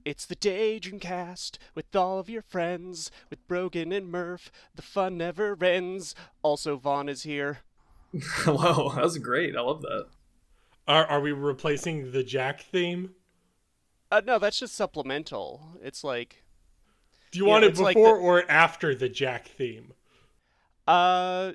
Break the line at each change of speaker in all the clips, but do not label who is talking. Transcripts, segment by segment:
It's the Daydream Cast with all of your friends, with Brogan and Murph. The fun never ends. Also, Vaughn is here.
Hello, that was great. I love that.
Are we replacing the Jack theme?
No, that's just supplemental. It's like,
Do you want it
it's like
before or after the Jack theme?
uh,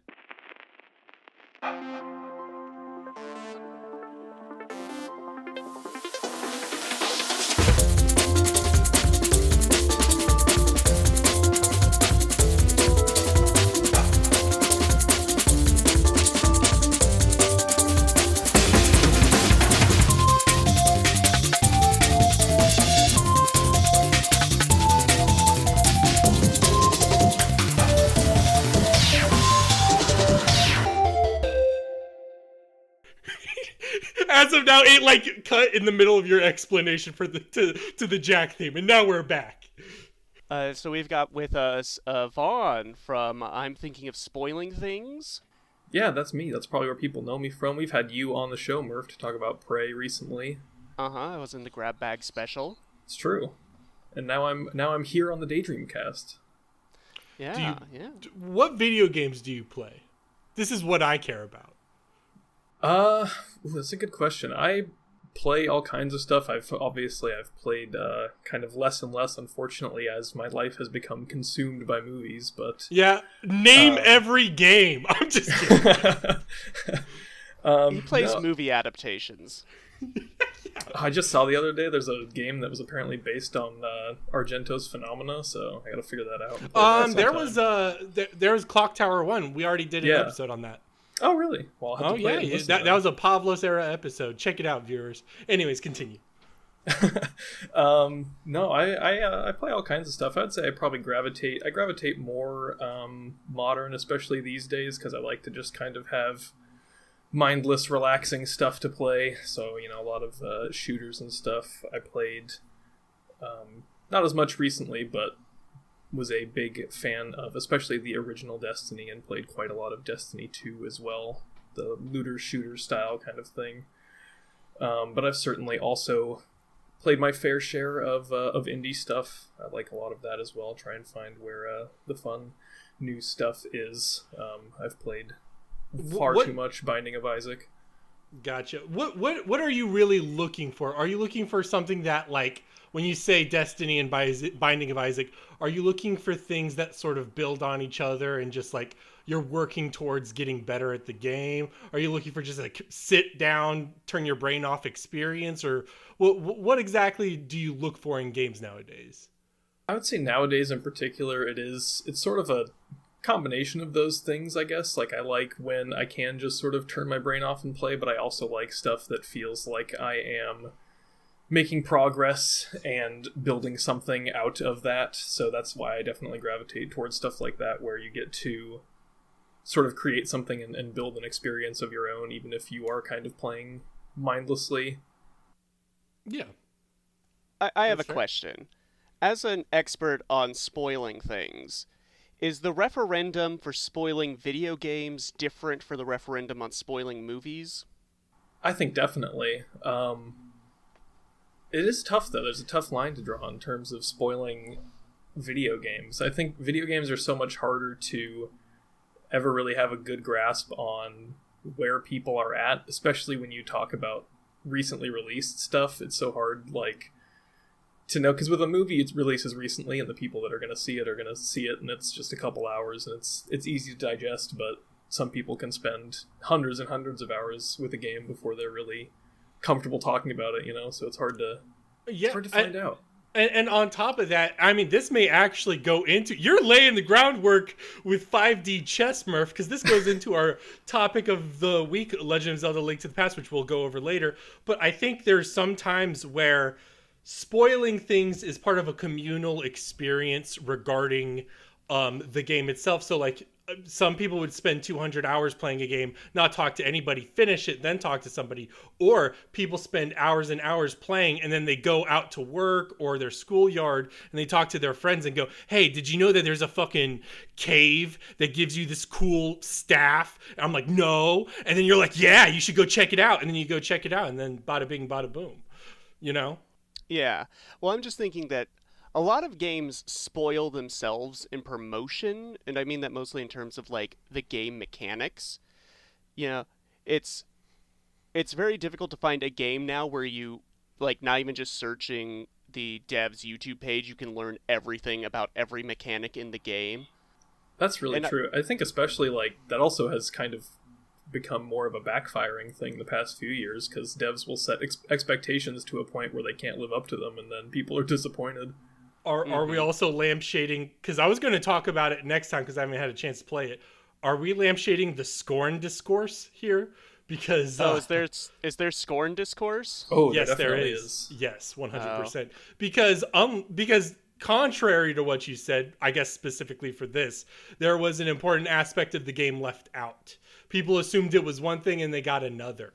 As of now, it like cut in the middle of your explanation for the to the Jack theme, and now we're back.
so we've got with us Vaughn from I'm Thinking of Spoiling Things.
Yeah, that's me. That's probably where people know me from. We've had you on the show, Murph, to talk about Prey recently.
I was in the Grab Bag special.
It's true. And now I'm here on the Daydream Cast.
Yeah.
What video games do you play? This is what I care about.
That's a good question. I play all kinds of stuff. I've played kind of less and less, unfortunately, as my life has become consumed by movies. But
yeah, name every game. I'm just kidding.
He plays movie adaptations.
I just saw the other day there's a game that was apparently based on Argento's Phenomena, so I gotta figure that out.
There was Clock Tower 1. We already did an episode on that.
Oh, really? Well, I'll have to play it.
That was a Pavlos era episode. Check it out, viewers. Anyways, continue.
No, I play all kinds of stuff. I'd say I gravitate more modern, especially these days, because I like to just kind of have mindless, relaxing stuff to play. So, a lot of shooters and stuff. I played not as much recently, but was a big fan of especially the original Destiny, and played quite a lot of Destiny 2 as well, the looter shooter style kind of thing. But I've certainly also played my fair share of indie stuff. I like a lot of that as well. Try and find where the fun new stuff is. I've played far too much Binding of Isaac.
Gotcha. What are you really looking for? Are you looking for something that, like, when you say Destiny and Binding of Isaac, are you looking for things that sort of build on each other and just like you're working towards getting better at the game? Are you looking for just like sit down, turn your brain off experience? Or what exactly do you look for in games nowadays?
I would say nowadays in particular, it's sort of a combination of those things, I guess. Like, I like when I can just sort of turn my brain off and play, but I also like stuff that feels like I am making progress and building something out of that. So that's why I definitely gravitate towards stuff like that, where you get to sort of create something and build an experience of your own, even if you are kind of playing mindlessly.
Yeah.
I have a question. As an expert on spoiling things, is the referendum for spoiling video games different for the referendum on spoiling movies?
I think definitely. It is tough, though. There's a tough line to draw in terms of spoiling video games. I think video games are so much harder to ever really have a good grasp on where people are at, especially when you talk about recently released stuff. It's so hard, like, to know, because with a movie, it releases recently, and the people that are going to see it are going to see it, and it's just a couple hours, and it's easy to digest, but some people can spend hundreds and hundreds of hours with a game before they're really comfortable talking about it, so it's hard to find out.
And on top of that, I mean, this may actually go into, you're laying the groundwork with 5D chess, Murph, because this goes into our topic of the week, Legend of Zelda: Link to the Past, which we'll go over later. But I think there's some times where spoiling things is part of a communal experience regarding the game itself. So, like, some people would spend 200 hours playing a game, not talk to anybody, finish it, then talk to somebody. Or people spend hours and hours playing, and then they go out to work or their schoolyard, and they talk to their friends and go, hey, did you know that there's a fucking cave that gives you this cool staff? And I'm like, no. And then you're like, yeah, you should go check it out. And then you go check it out, and then bada bing, bada boom.
Yeah. Well, I'm just thinking that a lot of games spoil themselves in promotion, and I mean that mostly in terms of like the game mechanics. You know, it's it's very difficult to find a game now where you like not even just searching the dev's YouTube page, you can learn everything about every mechanic in the game.
That's really
And
true. I think especially like that also has kind of become more of a backfiring thing the past few years because devs will set expectations to a point where they can't live up to them, and then people are disappointed.
Are we also lampshading? Because I was going to talk about it next time because I haven't had a chance to play it. Are we lampshading the scorn discourse here? Because
is there scorn discourse?
Oh,
yes, there is. Yes, 100%. Because contrary to what you said, I guess specifically for this, there was an important aspect of the game left out. People assumed it was one thing and they got another.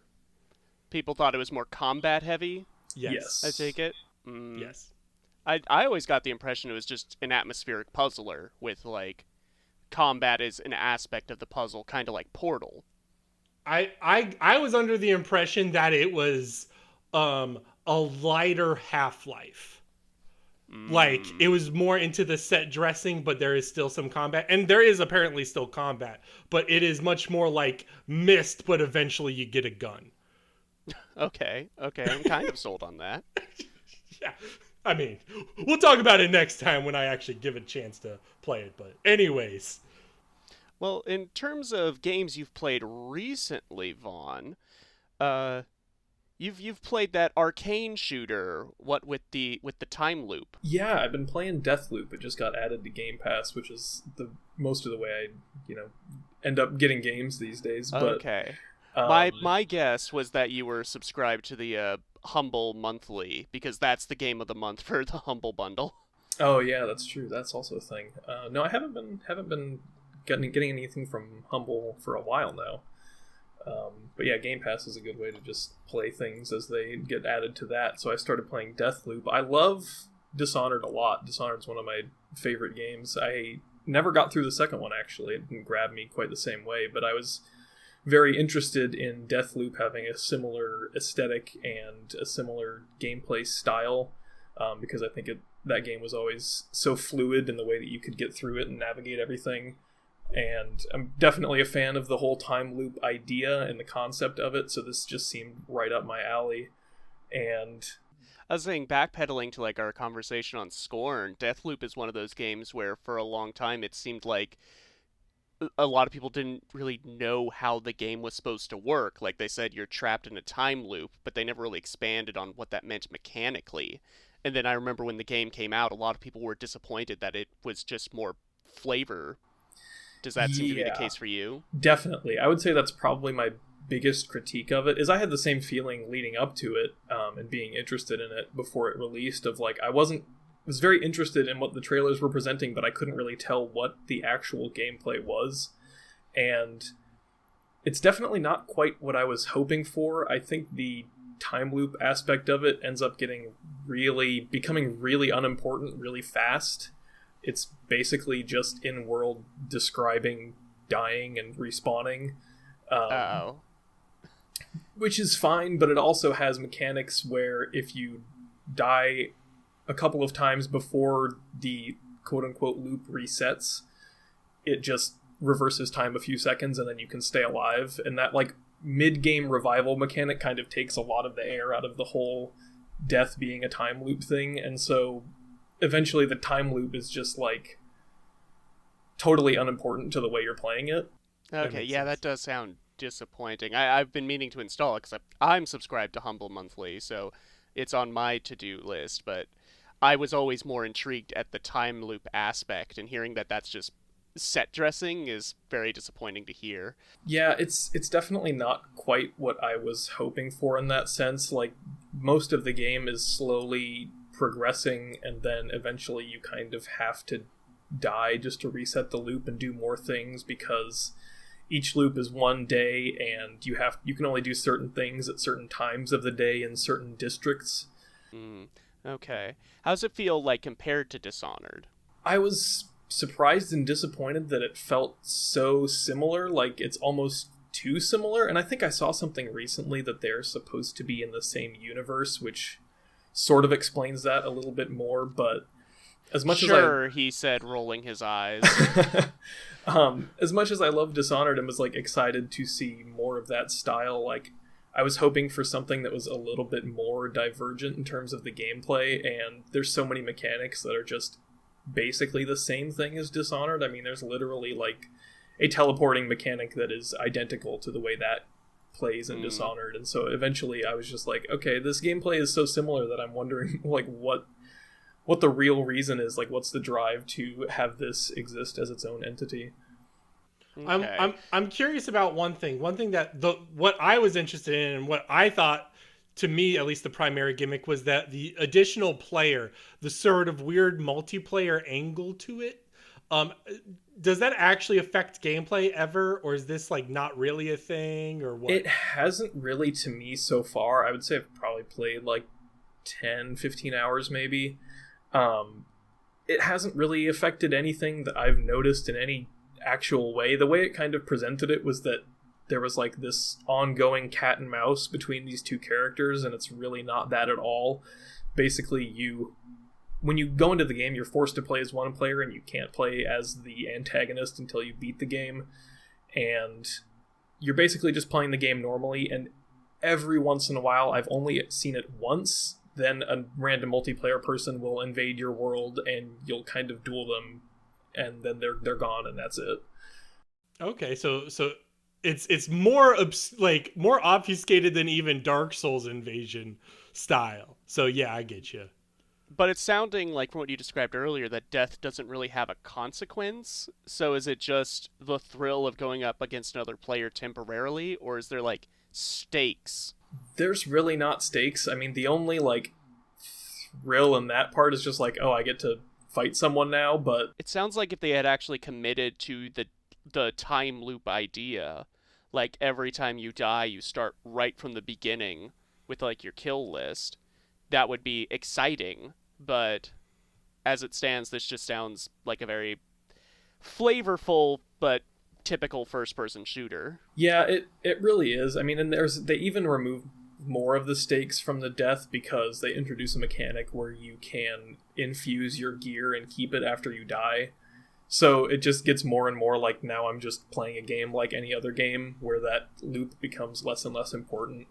People thought it was more combat heavy.
Yes.
I take it.
Yes.
I always got the impression it was just an atmospheric puzzler with like combat is an aspect of the puzzle, kind of like Portal.
I was under the impression that it was a lighter Half-Life. Like, it was more into the set dressing, but there is still some combat. And there is apparently still combat. But it is much more like Myst, but eventually you get a gun.
Okay, I'm kind of sold on that.
Yeah, I mean, we'll talk about it next time when I actually give a chance to play it. But anyways.
Well, in terms of games you've played recently, Vaughn, you've played that arcane shooter, what with the time loop.
Yeah, I've been playing Deathloop. It just got added to Game Pass, which is the most of the way I, end up getting games these days. But,
okay. My guess was that you were subscribed to the Humble Monthly because that's the game of the month for the Humble Bundle.
Oh yeah, that's true. That's also a thing. No, I haven't been getting anything from Humble for a while now. But yeah, Game Pass is a good way to just play things as they get added to that. So I started playing Deathloop. I love Dishonored a lot. Dishonored's one of my favorite games. I never got through the second one, actually. It didn't grab me quite the same way, but I was very interested in Deathloop having a similar aesthetic and a similar gameplay style, because I think that game was always so fluid in the way that you could get through it and navigate everything. And I'm definitely a fan of the whole time loop idea and the concept of it, so this just seemed right up my alley. And
I was saying, backpedaling to like our conversation on Scorn, Deathloop is one of those games where for a long time it seemed like a lot of people didn't really know how the game was supposed to work. Like they said, you're trapped in a time loop, but they never really expanded on what that meant mechanically. And then I remember when the game came out, a lot of people were disappointed that it was just more flavor. Does that seem to be the case for you? Definitely.
I would say that's probably my biggest critique of it, is I had the same feeling leading up to it, and being interested in it before it released, of like, I was very interested in what the trailers were presenting, but I couldn't really tell what the actual gameplay was. And it's definitely not quite what I was hoping for. I think the time loop aspect of it ends up becoming really unimportant really fast. It's basically just in-world describing dying and respawning. Which is fine, but it also has mechanics where if you die a couple of times before the quote-unquote loop resets, it just reverses time a few seconds and then you can stay alive. And that, like, mid-game revival mechanic kind of takes a lot of the air out of the whole death being a time loop thing. And so eventually the time loop is just, like, totally unimportant to the way you're playing it.
Okay, yeah, that does sound disappointing. I've been meaning to install it because I'm subscribed to Humble Monthly, so it's on my to-do list, but I was always more intrigued at the time loop aspect, and hearing that that's just set dressing is very disappointing to hear.
Yeah, it's definitely not quite what I was hoping for in that sense. Like, most of the game is slowly progressing, and then eventually you kind of have to die just to reset the loop and do more things, because each loop is one day and you can only do certain things at certain times of the day in certain districts.
Okay. How does it feel like compared to Dishonored?
I was surprised and disappointed that it felt so similar, like it's almost too similar. And I think I saw something recently that they're supposed to be in the same universe, which sort of explains that a little bit more, but as much
sure, he said, rolling his eyes.
As much as I love Dishonored and was like excited to see more of that style, like I was hoping for something that was a little bit more divergent in terms of the gameplay, and there's so many mechanics that are just basically the same thing as Dishonored. I mean, there's literally like a teleporting mechanic that is identical to the way that plays in Dishonored, and so eventually I was just like, okay, this gameplay is so similar that I'm wondering like what the real reason is, like what's the drive to have this exist as its own entity.
Okay. I'm curious about one thing that what I was interested in and what I thought, to me at least, the primary gimmick was that the additional player, the sort of weird multiplayer angle to it, does that actually affect gameplay ever, or is this like not really a thing, or what?
It hasn't really, to me, so far. I would say I've probably played like 10-15 hours maybe. It hasn't really affected anything that I've noticed in any actual way. The way it kind of presented it was that there was like this ongoing cat and mouse between these two characters, and it's really not that at all. Basically, when you go into the game, you're forced to play as one player, and you can't play as the antagonist until you beat the game, and you're basically just playing the game normally, and every once in a while, I've only seen it once, then a random multiplayer person will invade your world, and you'll kind of duel them, and then they're gone, and that's it.
Okay, so it's more more obfuscated than even Dark Souls invasion style. So yeah, I get you.
But it's sounding like, from what you described earlier, that death doesn't really have a consequence. So is it just the thrill of going up against another player temporarily, or is there like stakes?
There's really not stakes. I mean, the only like thrill in that part is just like, oh, I get to fight someone now. But
it sounds like if they had actually committed to the time loop idea, like every time you die, you start right from the beginning with like your kill list, that would be exciting. But as it stands, this just sounds like a very flavorful but typical first-person shooter.
Yeah, it really is. I mean, and they even remove more of the stakes from the death because they introduce a mechanic where you can infuse your gear and keep it after you die. So it just gets more and more like, now I'm just playing a game like any other game, where that loop becomes less and less important.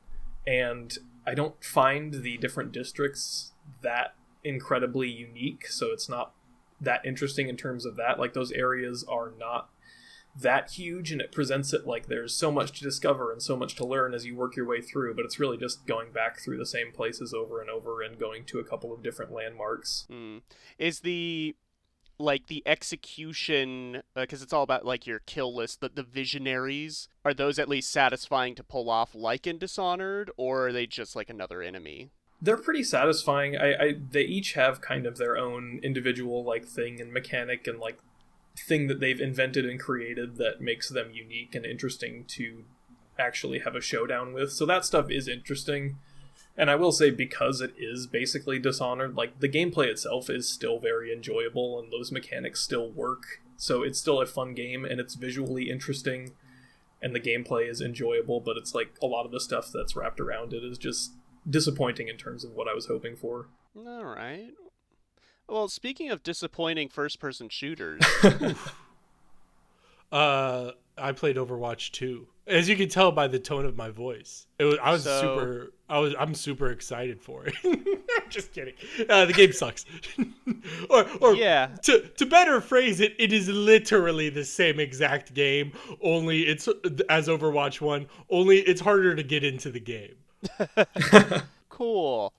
And I don't find the different districts that incredibly unique, so it's not that interesting in terms of that. Like, those areas are not that huge, and it presents it like there's so much to discover and so much to learn as you work your way through, but it's really just going back through the same places over and over and going to a couple of different landmarks.
Is the execution, because it's all about like your kill list, the visionaries, are those at least satisfying to pull off like in Dishonored, or are they just like another enemy?
They're pretty satisfying. They each have kind of their own individual like thing and mechanic and like thing that they've invented and created that makes them unique and interesting to actually have a showdown with. So that stuff is interesting. And I will say, because it is basically Dishonored, like the gameplay itself is still very enjoyable and those mechanics still work. So it's still a fun game and it's visually interesting and the gameplay is enjoyable, but it's like a lot of the stuff that's wrapped around it is just disappointing in terms of what I was hoping for.
All right. Well, speaking of disappointing first-person shooters,
I played Overwatch 2. As you can tell by the tone of my voice, I'm super excited for it. I'm just kidding. The game sucks. or
yeah.
To better phrase it, it is literally the same exact game. Only it's as Overwatch 1. Only it's harder to get into the game.
Cool.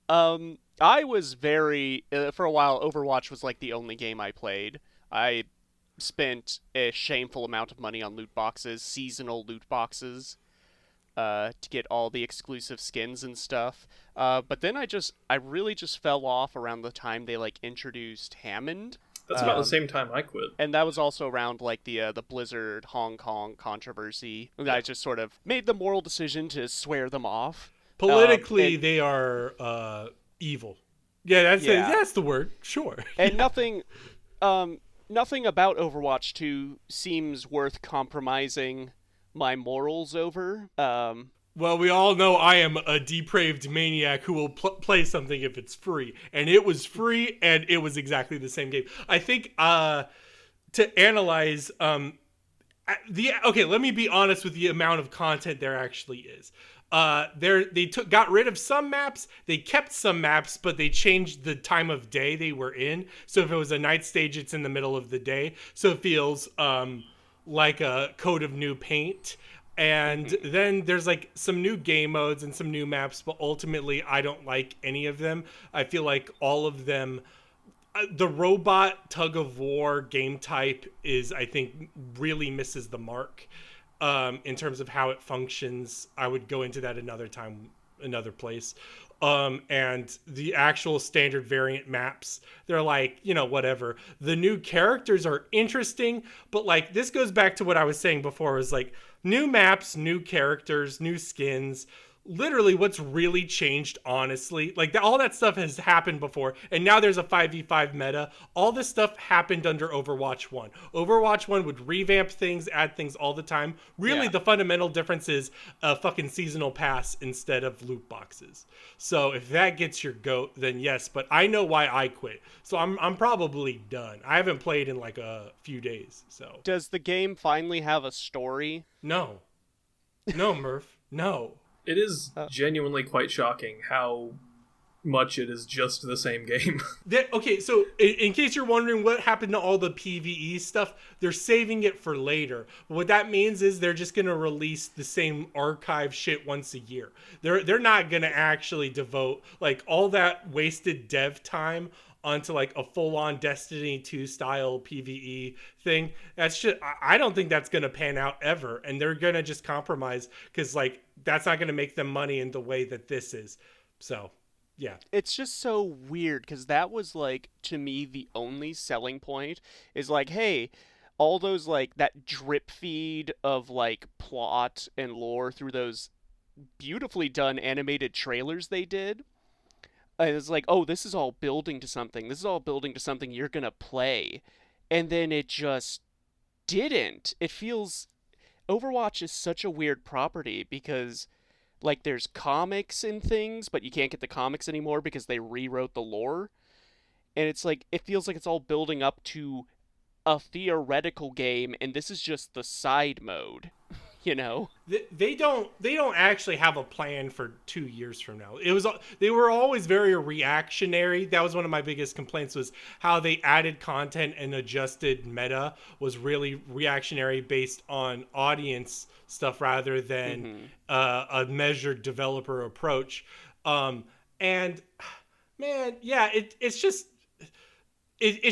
I was very for a while, Overwatch was like the only game I played. I spent a shameful amount of money on loot boxes, seasonal loot boxes, to get all the exclusive skins and stuff. But then I really just fell off around the time they like introduced Hammond.
That's about the same time I quit.
And that was also around like the Blizzard Hong Kong controversy. And I just sort of made the moral decision to swear them off.
Politically, they are evil. Yeah, that's the word. Sure.
And nothing about Overwatch 2 seems worth compromising my morals over.
Well, we all know I am a depraved maniac who will play something if it's free. And it was free, and it was exactly the same game. I think to analyze okay, let me be honest with the amount of content there actually is. Got rid of some maps, they kept some maps, but they changed the time of day they were in. So if it was a night stage, it's in the middle of the day. So it feels like a coat of new paint. And then there's like some new game modes and some new maps, but ultimately I don't like any of them. I feel like all of them, the robot tug of war game type is, I think, really misses the mark in terms of how it functions. I would go into that another time, another place. And the actual standard variant maps, they're like, whatever. The new characters are interesting, but like this goes back to what I was saying before, was like new maps, new characters, new skins. Literally what's really changed, honestly, like all that stuff has happened before, and now there's a 5v5 meta. All this stuff happened under Overwatch 1. Overwatch 1 would revamp things, add things all the time. Really, the fundamental difference is a fucking seasonal pass instead of loot boxes. So if that gets your goat, then yes, but I know why I quit. So I'm probably done. I haven't played in like a few days. So
does the game finally have a story?
No, Murph, no.
It is genuinely quite shocking how much it is just the same game.
Okay, so in case you're wondering what happened to all the PvE stuff, they're saving it for later. What that means is they're just going to release the same archive shit once a year. They're not going to actually devote like all that wasted dev time onto like a full-on Destiny 2 style PvE thing. That's just, I don't think that's going to pan out ever. And they're going to just compromise because like that's not going to make them money in the way that this is. So, yeah.
It's just so weird because that was like, to me, the only selling point is like, hey, all those like that drip feed of like plot and lore through those beautifully done animated trailers they did. It's like, oh, this is all building to something. This is all building to something you're going to play. And then it just didn't. It feels... Overwatch is such a weird property because, like, there's comics and things, but you can't get the comics anymore because they rewrote the lore. And it's like, it feels like it's all building up to a theoretical game, and this is just the side mode.
They don't actually have a plan for 2 years from now. They were always very reactionary. That was one of my biggest complaints, was how they added content and adjusted meta was really reactionary based on audience stuff rather than a measured developer approach. And man, yeah, it's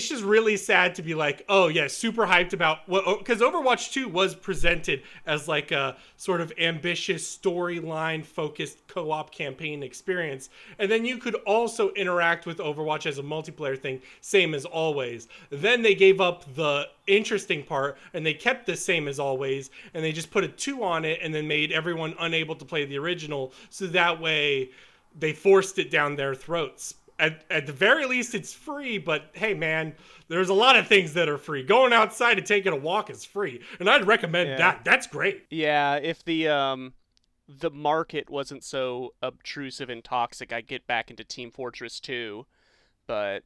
just really sad to be like, oh yeah, super hyped about what, because Overwatch 2 was presented as like a sort of ambitious storyline focused co-op campaign experience. And then you could also interact with Overwatch as a multiplayer thing, same as always. Then they gave up the interesting part and they kept the same as always. And they just put a 2 on it and then made everyone unable to play the original. So that way they forced it down their throats. At the very least, it's free, but hey, man, there's a lot of things that are free. Going outside and taking a walk is free, and I'd recommend that. That's great.
Yeah, if the market wasn't so obtrusive and toxic, I'd get back into Team Fortress 2, but...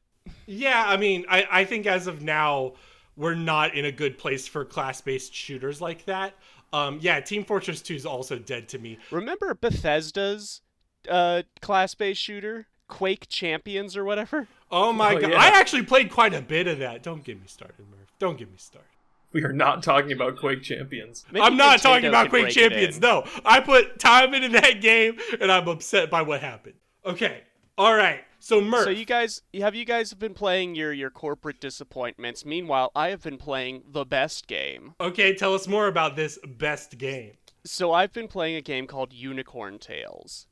Yeah, I mean, I think as of now, we're not in a good place for class-based shooters like that. Yeah, Team Fortress 2 is also dead to me.
Remember Bethesda's class-based shooter? Quake Champions or whatever?
Oh my god. Yeah. I actually played quite a bit of that. Don't get me started, Murph. Don't get me started.
We are not talking about Quake Champions.
Maybe
I'm not
Nintendo
talking about Quake Champions, no. I put time into that game, and I'm upset by what happened. Okay. All right. So, Murph.
So you guys have been playing your corporate disappointments. Meanwhile, I have been playing the best game.
Okay, tell us more about this best game.
So I've been playing a game called Unicorn Tales.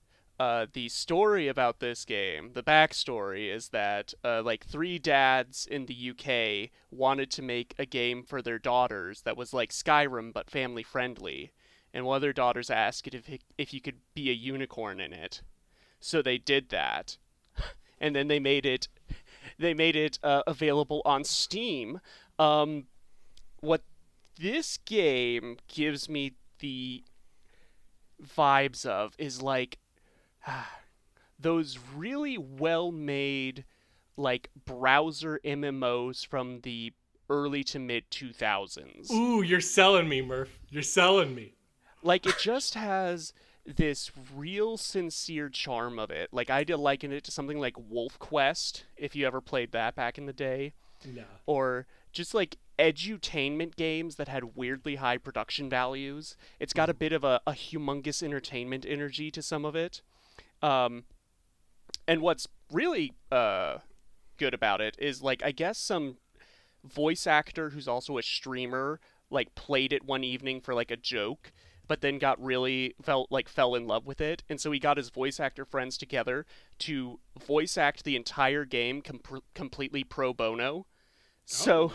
The story about this game, the backstory, is that like 3 dads in the UK wanted to make a game for their daughters that was like Skyrim but family friendly, and one of their daughters asked if you could be a unicorn in it. So they did that, and then they made it available on Steam. What this game gives me the vibes of is like those really well-made like browser MMOs from the early to mid 2000s.
Ooh, you're selling me, Murph. You're selling me.
Like, it just has this real sincere charm of it. Like, I'd liken it to something like Wolf Quest, if you ever played that back in the day.
No.
Or just like edutainment games that had weirdly high production values. It's got a bit of a humongous entertainment energy to some of it. And what's really good about it is, like, I guess some voice actor who's also a streamer like played it one evening for like a joke, but then fell in love with it, and so he got his voice actor friends together to voice act the entire game completely pro bono. So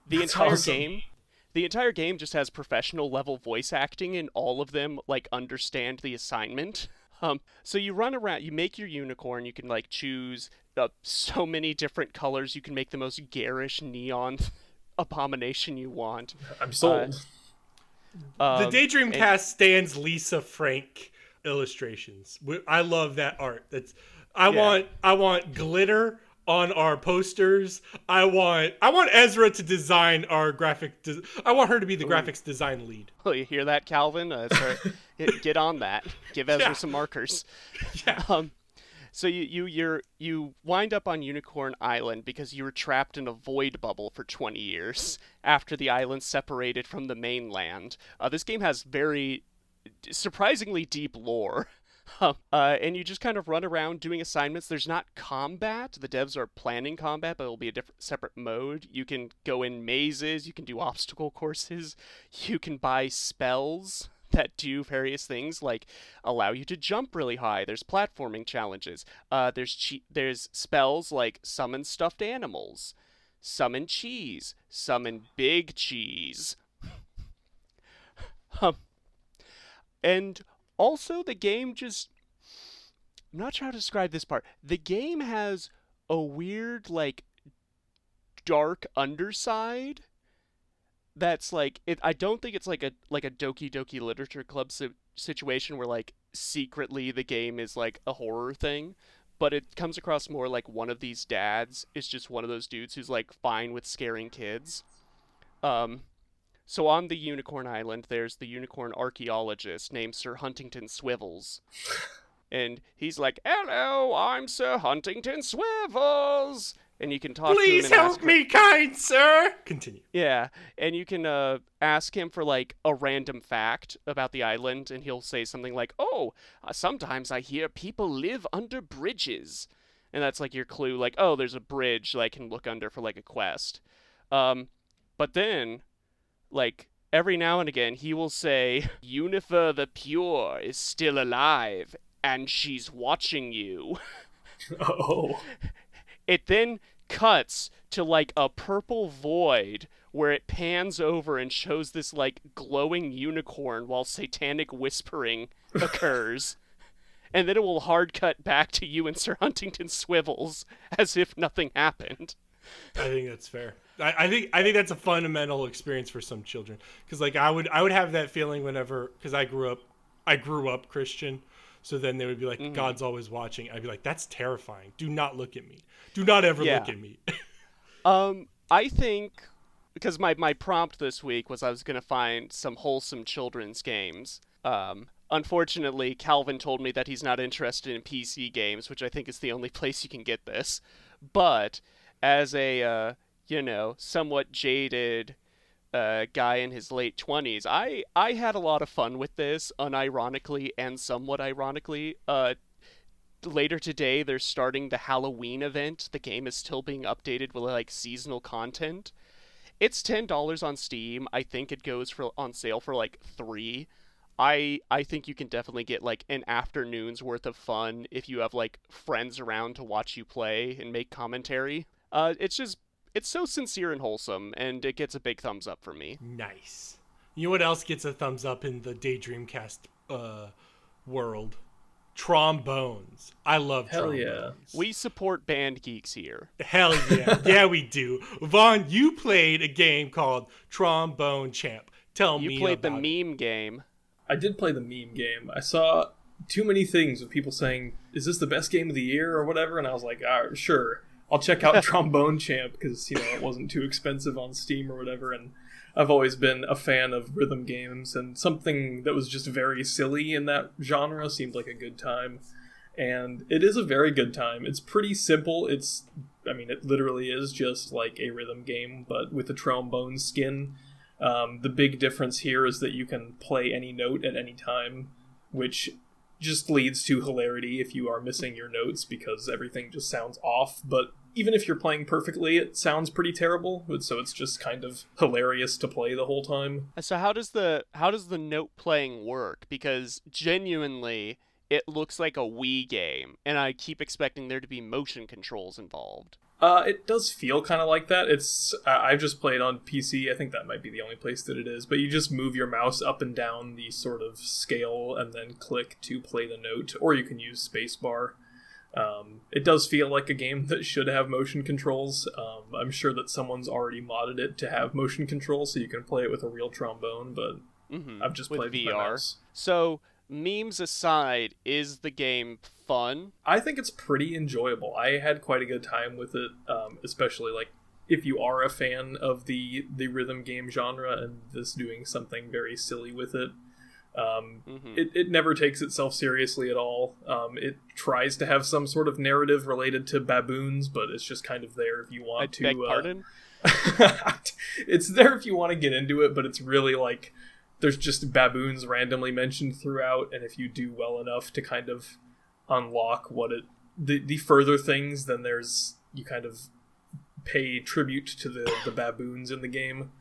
the entire game just has professional level voice acting, and all of them like understand the assignment. So you run around, you make your unicorn, you can like choose so many different colors, you can make the most garish neon abomination you want.
I'm sold.
The Daydream Cast stands Lisa Frank illustrations. I love that art. I want glitter on our posters. I want Ezra to design our I want her to be the graphics design lead.
Oh, you hear that, Calvin? Get on that. Give Ezra some markers.
Yeah.
So you wind up on Unicorn Island because you were trapped in a void bubble for 20 years after the island separated from the mainland. This game has very surprisingly deep lore. And you just kind of run around doing assignments. There's not combat. The devs are planning combat, but it'll be a separate mode. You can go in mazes. You can do obstacle courses. You can buy spells that do various things, like allow you to jump really high. There's platforming challenges. There's spells like summon stuffed animals, summon cheese, summon big cheese. And also the game just... I'm not sure how to describe this part. The game has a weird, like, dark underside that's like... I don't think it's like a Doki Doki Literature Club situation where, like, secretly the game is, like, a horror thing. But it comes across more like one of these dads is just one of those dudes who's, like, fine with scaring kids. So on the Unicorn Island, there's the unicorn archaeologist named Sir Huntington Swivels. And he's like, "Hello, I'm Sir Huntington Swivels!" And you can talk to him.
Please help me, kind sir! Continue.
Yeah, and you can ask him for, like, a random fact about the island, and he'll say something like, "Oh, sometimes I hear people live under bridges." And that's, like, your clue, like, oh, there's a bridge that I can look under for, like, a quest. But then... like, every now and again, he will say, "Unifer the Pure is still alive, and she's watching you."
Oh.
It then cuts to, like, a purple void where it pans over and shows this, like, glowing unicorn while satanic whispering occurs. And then it will hard cut back to you and Sir Huntington Swivels as if nothing happened.
I think that's fair. I think that's a fundamental experience for some children, because like I would have that feeling whenever, because I grew up Christian, so then they would be like, God's always watching. I'd be like, that's terrifying. Do not look at me. Do not ever look at me.
I think because my prompt this week was I was gonna find some wholesome children's games. Unfortunately, Calvin told me that he's not interested in PC games, which I think is the only place you can get this. But as a somewhat jaded guy in his late 20s, I had a lot of fun with this, unironically and somewhat ironically. Later today, they're starting the Halloween event. The game is still being updated with, like, seasonal content. It's $10 on Steam. I think it goes on sale for, like, $3. I think you can definitely get, like, an afternoon's worth of fun if you have, like, friends around to watch you play and make commentary. It's so sincere and wholesome, and it gets a big thumbs up from me.
Nice. You know what else gets a thumbs up in the Daydream Cast world? Trombones. I love trombones.
Yeah.
We support band geeks here.
Hell yeah. Yeah, we do. Vaughn, you played a game called Trombone Champ. Tell me about it.
You played the meme game.
I did play the meme game. I saw too many things with people saying, "Is this the best game of the year?" or whatever, and I was like, sure, I'll check out Trombone Champ because it wasn't too expensive on Steam or whatever, and I've always been a fan of rhythm games, and something that was just very silly in that genre seemed like a good time. And it is a very good time. It's pretty simple. It literally is just like a rhythm game, but with a trombone skin. The big difference here is that you can play any note at any time, which just leads to hilarity if you are missing your notes because everything just sounds off. But even if you're playing perfectly, it sounds pretty terrible. So it's just kind of hilarious to play the whole time.
So how does the note playing work? Because genuinely, it looks like a Wii game, and I keep expecting there to be motion controls involved.
It does feel kind of like that. I've just played on PC. I think that might be the only place that it is. But you just move your mouse up and down the sort of scale and then click to play the note, or you can use spacebar. It does feel like a game that should have motion controls. I'm sure that someone's already modded it to have motion controls, so you can play it with a real trombone. But I've just played with VR. My mouse.
So, memes aside, is the game fun?
I think it's pretty enjoyable. I had quite a good time with it, especially like if you are a fan of the rhythm game genre and this doing something very silly with it. It never takes itself seriously at all. It tries to have some sort of narrative related to baboons, but it's just kind of there if you want to.
Beg pardon?
It's there if you want to get into it, but it's really like there's just baboons randomly mentioned throughout, and if you do well enough to kind of unlock the further things, then you kind of pay tribute to the baboons in the game.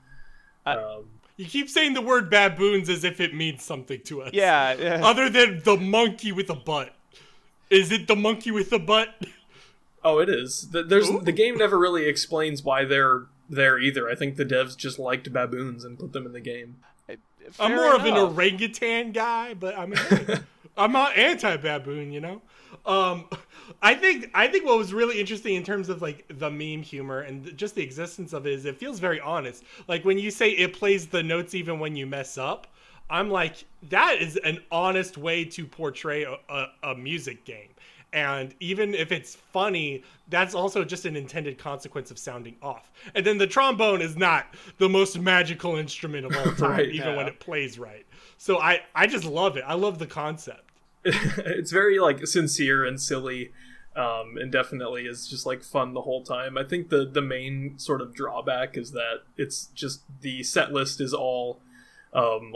You keep saying the word baboons as if it means something to us.
Yeah.
Other than the monkey with a butt. Is it the monkey with the butt?
Oh, it is. The game never really explains why they're there either. I think the devs just liked baboons and put them in the game.
I'm more of an orangutan guy, but I mean, I'm not anti-baboon, you know? I think what was really interesting in terms of like the meme humor and just the existence of it is it feels very honest. Like when you say it plays the notes even when you mess up, I'm like, that is an honest way to portray a music game. And even if it's funny, that's also just an intended consequence of sounding off. And then the trombone is not the most magical instrument of all time, when it plays right. So I just love it. I love the concept.
It's very like sincere and silly, and definitely is just like fun the whole time. I think the main sort of drawback is that it's just the set list is all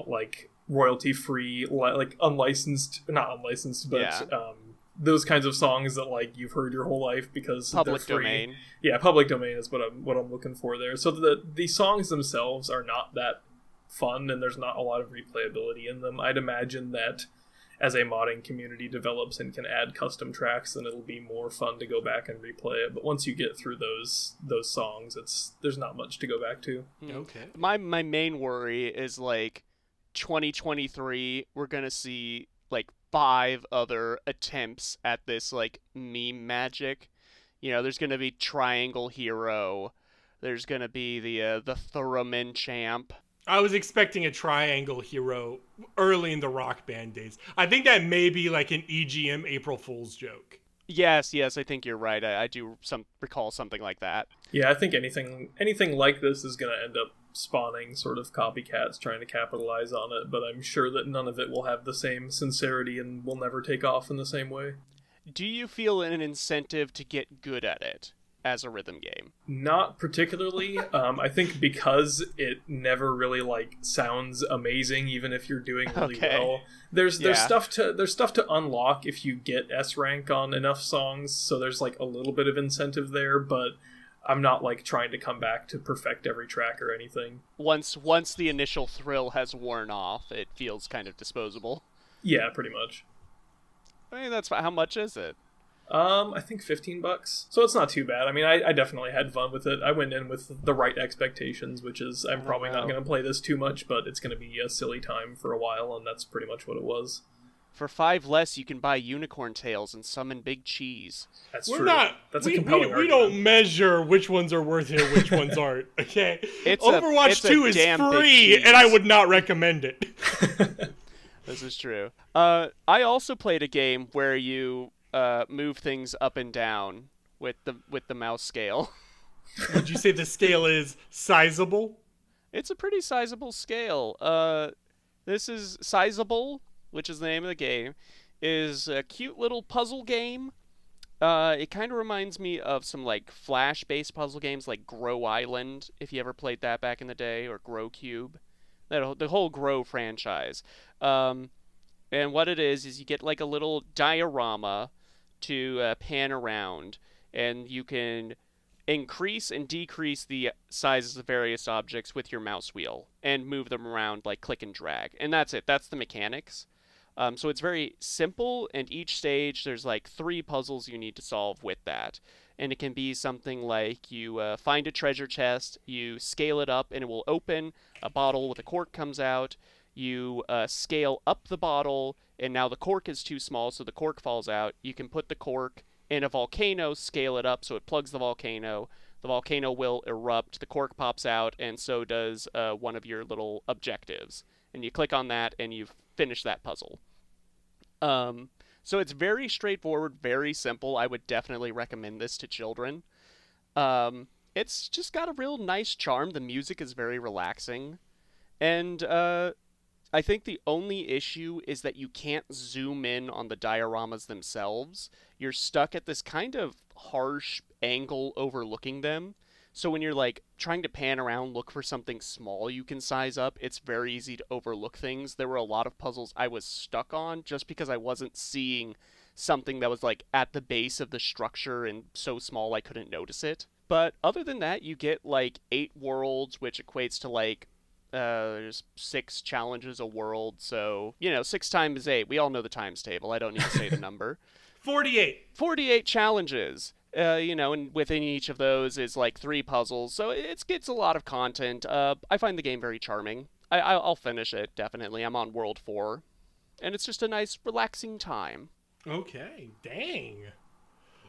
like royalty free, like not unlicensed, but those kinds of songs that like you've heard your whole life because
public
they're free.
Domain. Yeah,
public domain is what I'm looking for there. So the songs themselves are not that fun, and there's not a lot of replayability in them. I'd imagine that as a modding community develops and can add custom tracks, then it'll be more fun to go back and replay it. But once you get through those songs, there's not much to go back to.
Okay.
My main worry is like 2023, we're gonna see like 5 other attempts at this like meme magic. There's gonna be Triangle Hero. There's gonna be the Theremin Champ.
I was expecting a Triangle Hero early in the Rock Band days. I think that may be like an EGM April Fool's joke.
Yes, I think you're right. I do recall something like that.
Yeah, I think anything like this is going to end up spawning sort of copycats trying to capitalize on it, but I'm sure that none of it will have the same sincerity and will never take off in the same way.
Do you feel an incentive to get good at it as a rhythm game?
Not particularly. I think because it never really like sounds amazing, even if you're doing really well. There's stuff to unlock if you get S rank on enough songs, so there's like a little bit of incentive there, but I'm not like trying to come back to perfect every track or anything.
Once the initial thrill has worn off, it feels kind of disposable.
Yeah, pretty much.
I mean, that's how much is it?
I think $15. So it's not too bad. I mean, I definitely had fun with it. I went in with the right expectations, which is I'm probably not going to play this too much, but it's going to be a silly time for a while, and that's pretty much what it was.
For $5 less, you can buy unicorn tails and summon big cheese.
That's true. That's a compelling argument.
We don't measure which ones are worth it and which ones aren't, okay? Overwatch 2 is free, and I would not recommend it.
This is true. I also played a game where you move things up and down with the mouse scale.
Would you say the scale is sizable?
It's a pretty sizable scale. This is Sizeable, which is the name of the game, is a cute little puzzle game. It kind of reminds me of some like Flash-based puzzle games like Grow Island, if you ever played that back in the day, or Grow Cube. The whole Grow franchise. And what it is you get like a little diorama to pan around, and you can increase and decrease the sizes of various objects with your mouse wheel and move them around like click and drag. And that's it. That's the mechanics. So it's very simple, and each stage there's like 3 puzzles you need to solve with that. And it can be something like you find a treasure chest, you scale it up and it will open, a bottle with a cork comes out, you scale up the bottle and now the cork is too small so the cork falls out. You can put the cork in a volcano, scale it up so it plugs the volcano will erupt, the cork pops out, and so does one of your little objectives. And you click on that and you've finished that puzzle. So it's very straightforward, very simple. I would definitely recommend this to children. It's just got a real nice charm. The music is very relaxing. And I think the only issue is that you can't zoom in on the dioramas themselves. You're stuck at this kind of harsh angle overlooking them. So when you're like trying to pan around, look for something small you can size up, it's very easy to overlook things. There were a lot of puzzles I was stuck on just because I wasn't seeing something that was like at the base of the structure and so small I couldn't notice it. But other than that, you get like 8 worlds, which equates to like there's 6 challenges a world. So, 6 times 8. We all know the times table. I don't need to say the number.
48.
48 challenges. And within each of those is like 3 puzzles, so it gets a lot of content. I find the game very charming. I'll finish it, definitely. I'm on World 4, and it's just a nice, relaxing time.
Okay, dang.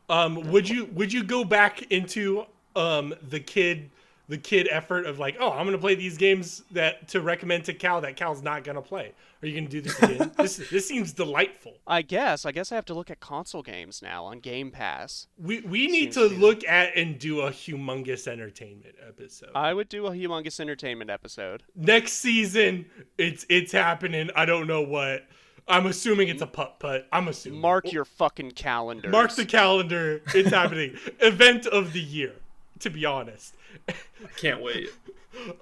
Would you go back into the kid effort of like, oh, I'm gonna play these games to recommend to Cal that Cal's not gonna play? Are you gonna do this again? This seems delightful.
I guess I have to look at console games now on Game Pass.
We need to look at and do a humongous entertainment episode.
I would do a humongous entertainment episode.
Next season, it's happening. I don't know what. I'm assuming it's a putt-putt. I'm assuming.
Mark your fucking calendar.
Mark the calendar. It's happening. Event of the year, to be honest.
Can't wait.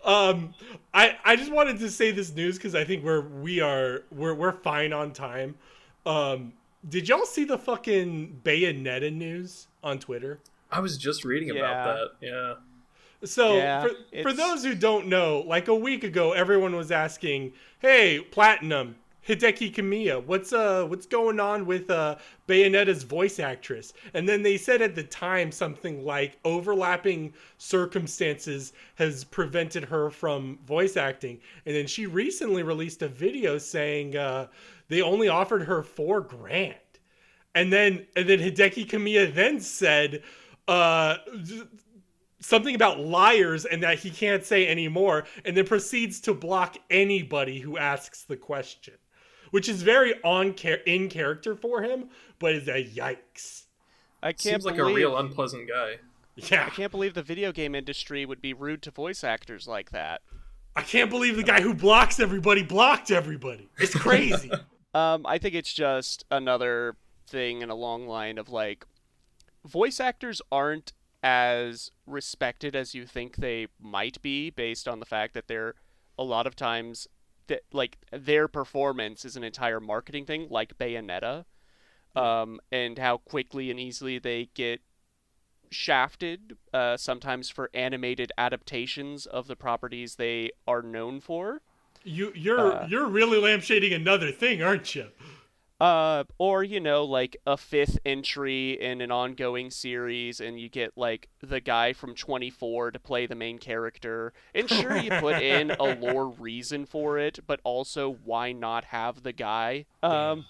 I just wanted to say this news because I think we're fine on time. Did y'all see the fucking Bayonetta news on Twitter?
I was just reading about that. Yeah.
So for those who don't know, like a week ago, everyone was asking, "Hey, Platinum, Hideki Kamiya, what's going on with Bayonetta's voice actress?" And then they said at the time something like overlapping circumstances has prevented her from voice acting. And then she recently released a video saying they only offered her $4,000. And then Hideki Kamiya then said something about liars and that he can't say anymore, and then proceeds to block anybody who asks the question. Which is very in character for him, but is a yikes.
Seems like a real unpleasant guy.
Yeah.
I can't believe the video game industry would be rude to voice actors like that.
I can't believe the guy who blocks everybody blocked everybody. It's crazy.
I think it's just another thing in a long line of like, voice actors aren't as respected as you think they might be based on the fact that they're a lot of times that like their performance is an entire marketing thing, like Bayonetta, and how quickly and easily they get shafted, sometimes for animated adaptations of the properties they are known for.
You're really lampshading another thing, aren't you?
Or, like a 5th entry in an ongoing series, and you get, like, the guy from 24 to play the main character. And sure, you put in a lore reason for it, but also, why not have the guy?
Damn,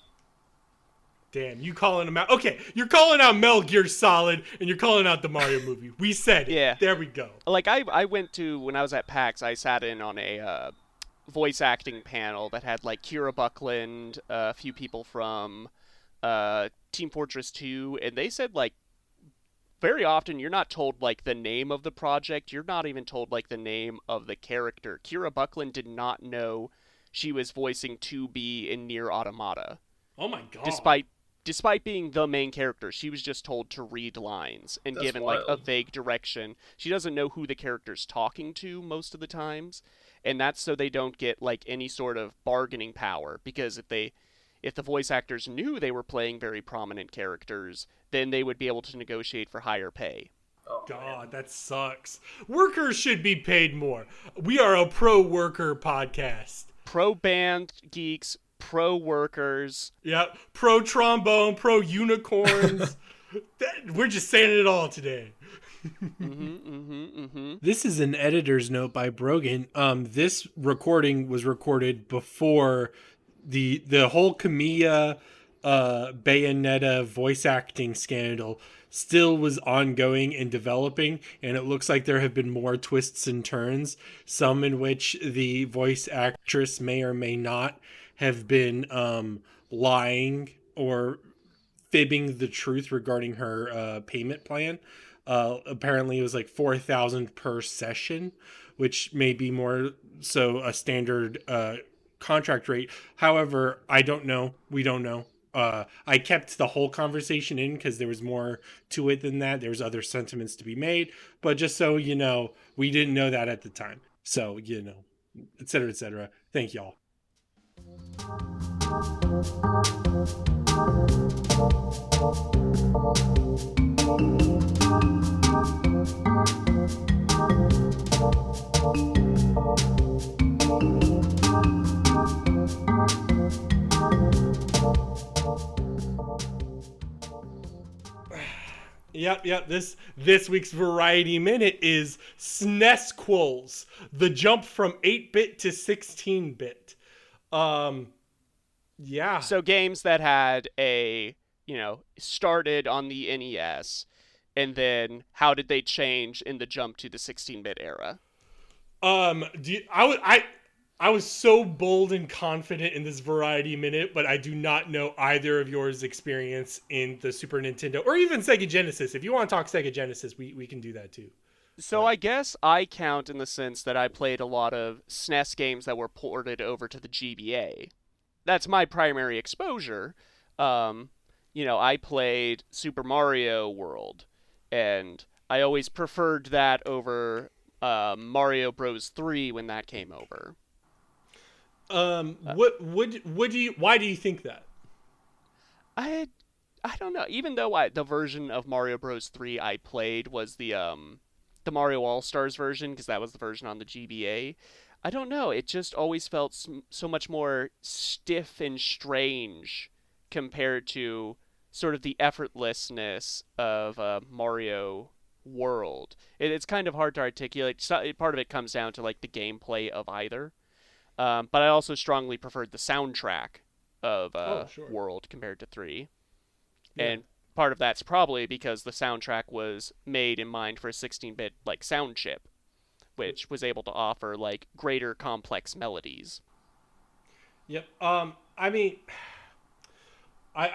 you calling him out. Okay, you're calling out Metal Gear Solid, and you're calling out the Mario movie. We said it.
Yeah.
There we go.
Like, I went to, when I was at PAX, I sat in on a voice acting panel that had like Kira Buckland, a few people from Team Fortress 2, and they said like very often you're not told like the name of the project, you're not even told like the name of the character. Kira Buckland did not know she was voicing 2B in Nier Automata.
Oh my god.
Despite being the main character, she was just told to read lines and
That's
given
wild.
like a vague direction. She doesn't know who the character's talking to most of the times, and that's so they don't get like any sort of bargaining power, because if the voice actors knew they were playing very prominent characters, then they would be able to negotiate for higher pay.
Oh,
God,
man.
that sucks. Workers should be paid more. We are a pro-worker podcast.
Pro band geeks, pro workers.
Yep. Pro trombone, pro unicorns. We're just saying it all today. This is an editor's note by Brogan. This recording was recorded before the whole Camilla Bayonetta voice acting scandal still was ongoing and developing, and it looks like there have been more twists and turns, some in which the voice actress may or may not have been lying or fibbing the truth regarding her payment plan. Apparently it was like $4,000 per session, which may be more so a standard contract rate. However, I don't know. We don't know. I kept the whole conversation in because there was more to it than that. There was other sentiments to be made, but just so you know, we didn't know that at the time. So, you know, et cetera, et cetera. Thank y'all. Yep. This week's Variety Minute is SNESquels, the jump from 8-bit to 16-bit. Yeah.
So games that had started on the NES, and then how did they change in the jump to the 16-bit era?
I was so bold and confident in this Variety Minute, but I do not know either of yours experience in the Super Nintendo or even Sega Genesis. If you want to talk Sega Genesis, we can do that too.
So I guess I count in the sense that I played a lot of SNES games that were ported over to the GBA. That's my primary exposure. I played Super Mario World, and I always preferred that over Mario Bros. 3 when that came over.
Why do you think that?
I don't know. Even though the version of Mario Bros. 3 I played was the Mario All-Stars version, because that was the version on the GBA. I don't know. It just always felt so much more stiff and strange compared to sort of the effortlessness of Mario World. It's kind of hard to articulate. Part of it comes down to like the gameplay of either. But I also strongly preferred the soundtrack of World compared to 3. Yeah. And part of that's probably because the soundtrack was made in mind for a 16-bit like sound chip, which was able to offer like greater complex melodies.
Yep. I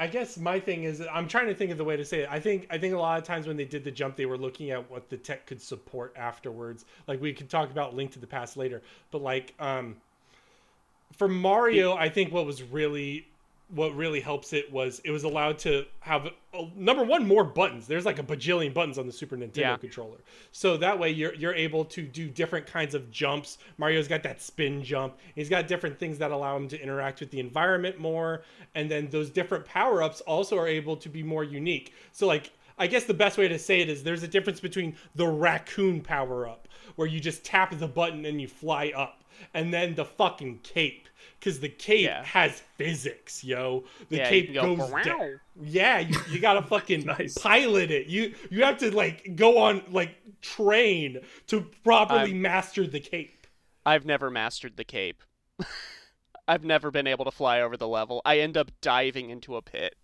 guess my thing is, I'm trying to think of the way to say it. I think a lot of times when they did the jump, they were looking at what the tech could support afterwards. Like we could talk about Link to the Past later, but like for Mario, I think what really helps it was allowed to have number one, more buttons. There's like a bajillion buttons on the Super Nintendo controller, so that way you're able to do different kinds of jumps. Mario's got that spin jump. He's got different things that allow him to interact with the environment more, and then those different power-ups also are able to be more unique. So like, I guess the best way to say it is there's a difference between the raccoon power-up, where you just tap the button and you fly up, and then the fucking cape, because the cape has physics, yo. The cape goes down. Yeah, you gotta fucking pilot it. You have to like go on like train to properly master the cape.
I've never mastered the cape. I've never been able to fly over the level. I end up diving into a pit.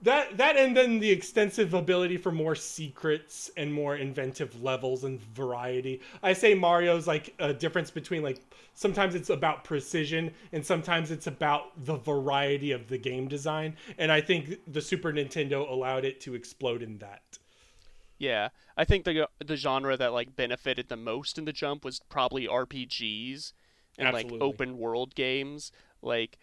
That and then the extensive ability for more secrets and more inventive levels and variety. I say Mario's like a difference between like sometimes it's about precision and sometimes it's about the variety of the game design. And I think the Super Nintendo allowed it to explode in that.
Yeah, I think the genre that like benefited the most in the jump was probably RPGs and like
Absolutely.
open world games. Like,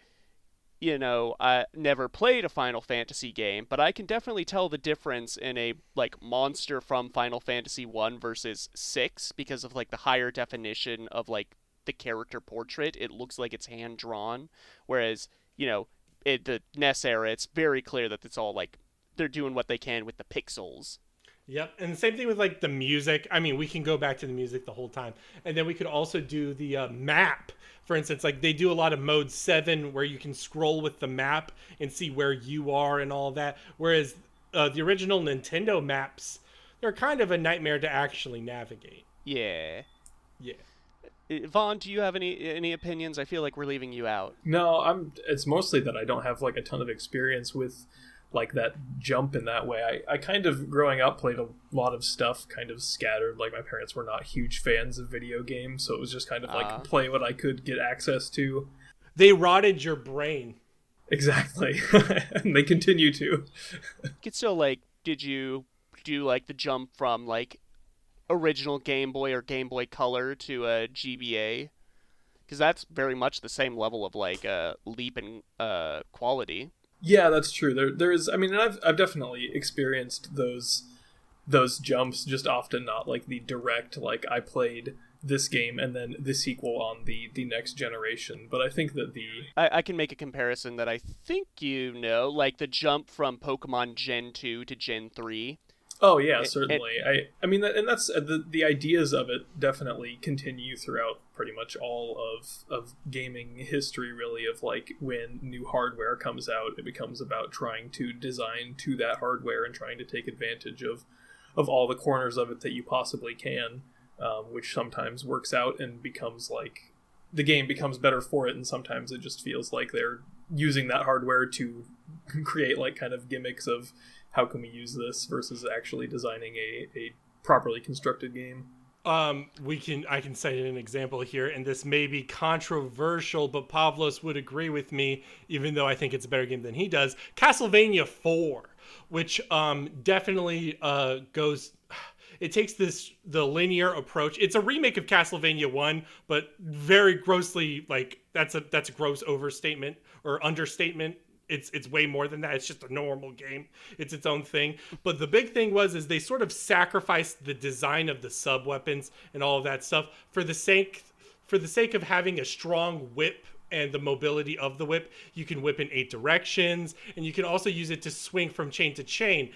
I never played a Final Fantasy game, but I can definitely tell the difference in a like monster from Final Fantasy 1 versus 6 because of like the higher definition of like the character portrait. It looks like it's hand drawn, whereas, the NES era, it's very clear that it's all like they're doing what they can with the pixels.
Yep, and the same thing with like the music. I mean, we can go back to the music the whole time, and then we could also do the map. For instance, like they do a lot of mode 7 where you can scroll with the map and see where you are and all that. Whereas the original Nintendo maps, they're kind of a nightmare to actually navigate.
Yeah.
Yeah.
Vaughn, do you have any opinions? I feel like we're leaving you out.
No, it's mostly that I don't have like a ton of experience with like that jump in that way. I kind of growing up played a lot of stuff kind of scattered. Like my parents were not huge fans of video games, so it was just kind of like play what I could get access to.
They rotted your brain.
Exactly. And they continue to.
So like, did you do like the jump from like original Game Boy or Game Boy Color to a GBA? Because that's very much the same level of like leap in quality.
Yeah, that's true. There is. I mean, I've definitely experienced those jumps. Just often not like the direct. Like I played this game and then the sequel on the next generation. But I think that
I can make a comparison that I think like the jump from Pokemon Gen 2 to Gen 3.
Oh yeah, certainly. I mean, and that's the ideas of it definitely continue throughout pretty much all of gaming history. Really, of like when new hardware comes out, it becomes about trying to design to that hardware and trying to take advantage of all the corners of it that you possibly can, which sometimes works out and becomes like the game becomes better for it, and sometimes it just feels like they're using that hardware to create like kind of gimmicks of how can we use this versus actually designing a properly constructed game.
I can cite an example here, and this may be controversial, but Pavlos would agree with me, even though I think it's a better game than he does. Castlevania 4, which definitely goes. It takes the linear approach. It's a remake of Castlevania 1, but very grossly like that's a gross overstatement or understatement. It's way more than that. It's just a normal game. It's its own thing. But the big thing is they sort of sacrificed the design of the sub weapons and all of that stuff for the sake of having a strong whip and the mobility of the whip. You can whip in 8 directions, and you can also use it to swing from chain to chain.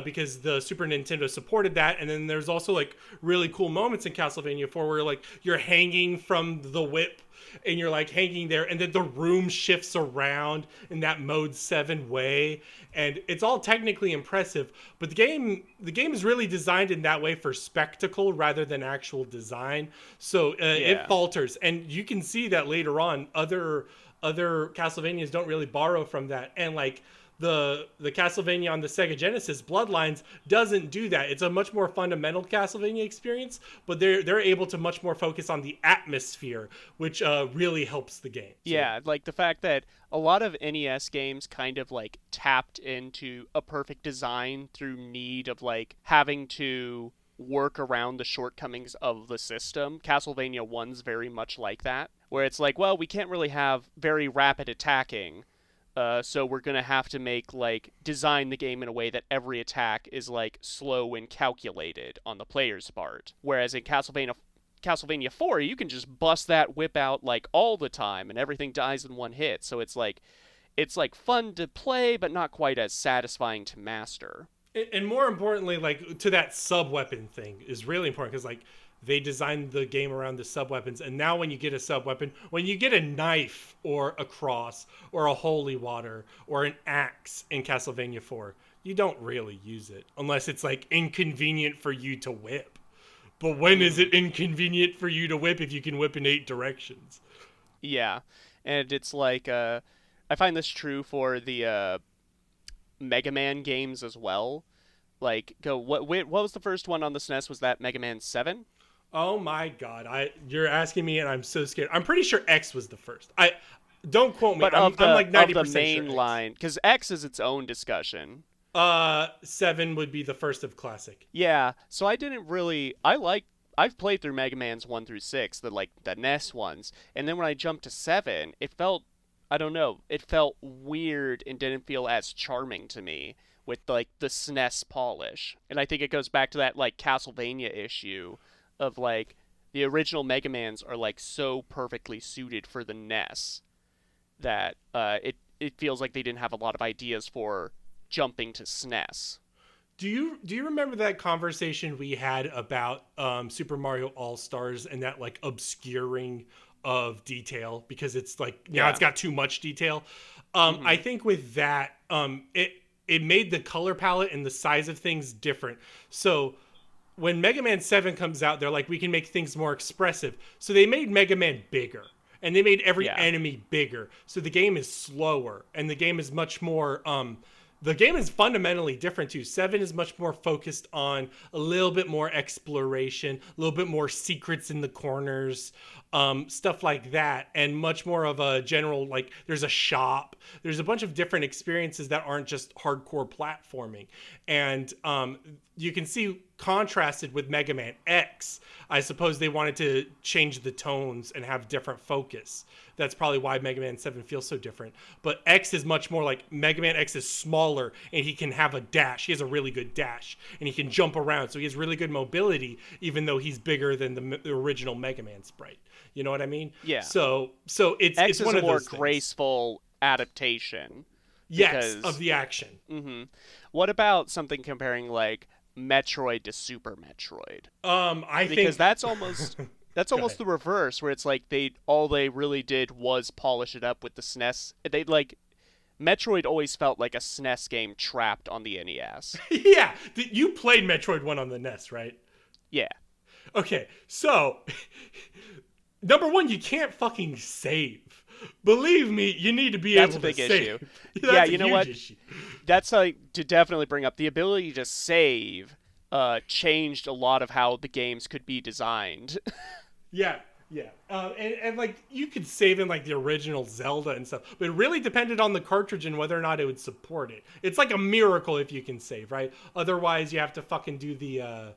Because the Super Nintendo supported that, and then there's also like really cool moments in Castlevania 4 where like you're hanging from the whip and you're like hanging there, and then the room shifts around in that mode 7 way, and it's all technically impressive. But the game is really designed in that way for spectacle rather than actual design, so it falters, and you can see that later on. Other Castlevanias don't really borrow from that, and like the Castlevania on the Sega Genesis, Bloodlines, doesn't do that. It's a much more fundamental Castlevania experience, but they're able to much more focus on the atmosphere, which really helps the game. So,
yeah, like the fact that a lot of NES games kind of like tapped into a perfect design through need of like having to work around the shortcomings of the system. Castlevania 1's very much like that, where it's like, well, we can't really have very rapid attacking. So we're going to have to design the game in a way that every attack is like slow and calculated on the player's part. Whereas in Castlevania 4, you can just bust that whip out like all the time and everything dies in one hit. So it's like fun to play, but not quite as satisfying to master.
And more importantly, like to that sub weapon thing is really important, because like they designed the game around the sub-weapons, and now when you get a sub-weapon, when you get a knife or a cross or a holy water or an axe in Castlevania 4, you don't really use it unless it's like inconvenient for you to whip. But when is it inconvenient for you to whip if you can whip in 8 directions?
Yeah, and it's like I find this true for the Mega Man games as well. Like, what was the first one on the SNES? Was that Mega Man 7?
Oh my god, you're asking me and I'm so scared. I'm pretty sure X was the first. I don't quote me.
But
I'm like 90%
of the main
sure
line, because X is its own discussion.
7 would be the first of classic.
Yeah, so I didn't really. I've played through Mega Man's 1 through 6, the NES ones, and then when I jumped to 7, it felt, I don't know, it felt weird and didn't feel as charming to me with like the SNES polish. And I think it goes back to that like Castlevania issue of like the original Mega Mans are like so perfectly suited for the NES that it feels like they didn't have a lot of ideas for jumping to SNES.
Do you remember that conversation we had about Super Mario All-Stars and that like obscuring of detail because it's like now it's got too much detail? I think with that it made the color palette and the size of things different. So when Mega Man 7 comes out, they're like, we can make things more expressive. So they made Mega Man bigger. And they made every enemy bigger. So the game is slower. And the game is much more... the game is fundamentally different, too. 7 is much more focused on a little bit more exploration, a little bit more secrets in the corners, stuff like that. And much more of a general, like, there's a shop. There's a bunch of different experiences that aren't just hardcore platforming. And you can see contrasted with Mega Man X, I suppose they wanted to change the tones and have different focus. That's probably why Mega Man 7 feels so different. But X is much more like Mega Man X is smaller and he can have a dash. He has a really good dash and he can jump around. So he has really good mobility, even though he's bigger than the original Mega Man sprite. You know what I mean?
Yeah.
So it's
X
one
is
of
a more
those
graceful adaptation.
Yes, of the action.
Mm-hmm. What about something comparing like Metroid to Super Metroid?
I think
because that's almost the reverse, where it's like they really did was polish it up with the SNES. They like Metroid always felt like a SNES game trapped on the NES.
Yeah, you played Metroid 1 on the NES, right?
Yeah.
Okay, so number one, you can't fucking save. Believe me, you need to be able to save. That's a big issue.
Yeah, you know what? Issue. That's like to definitely bring up the ability to save. Changed a lot of how the games could be designed. Yeah. And like you could save in like the original Zelda and stuff, but it really depended on the cartridge and whether or not it would support it. It's like a miracle if you can save, right? Otherwise, you have to fucking do the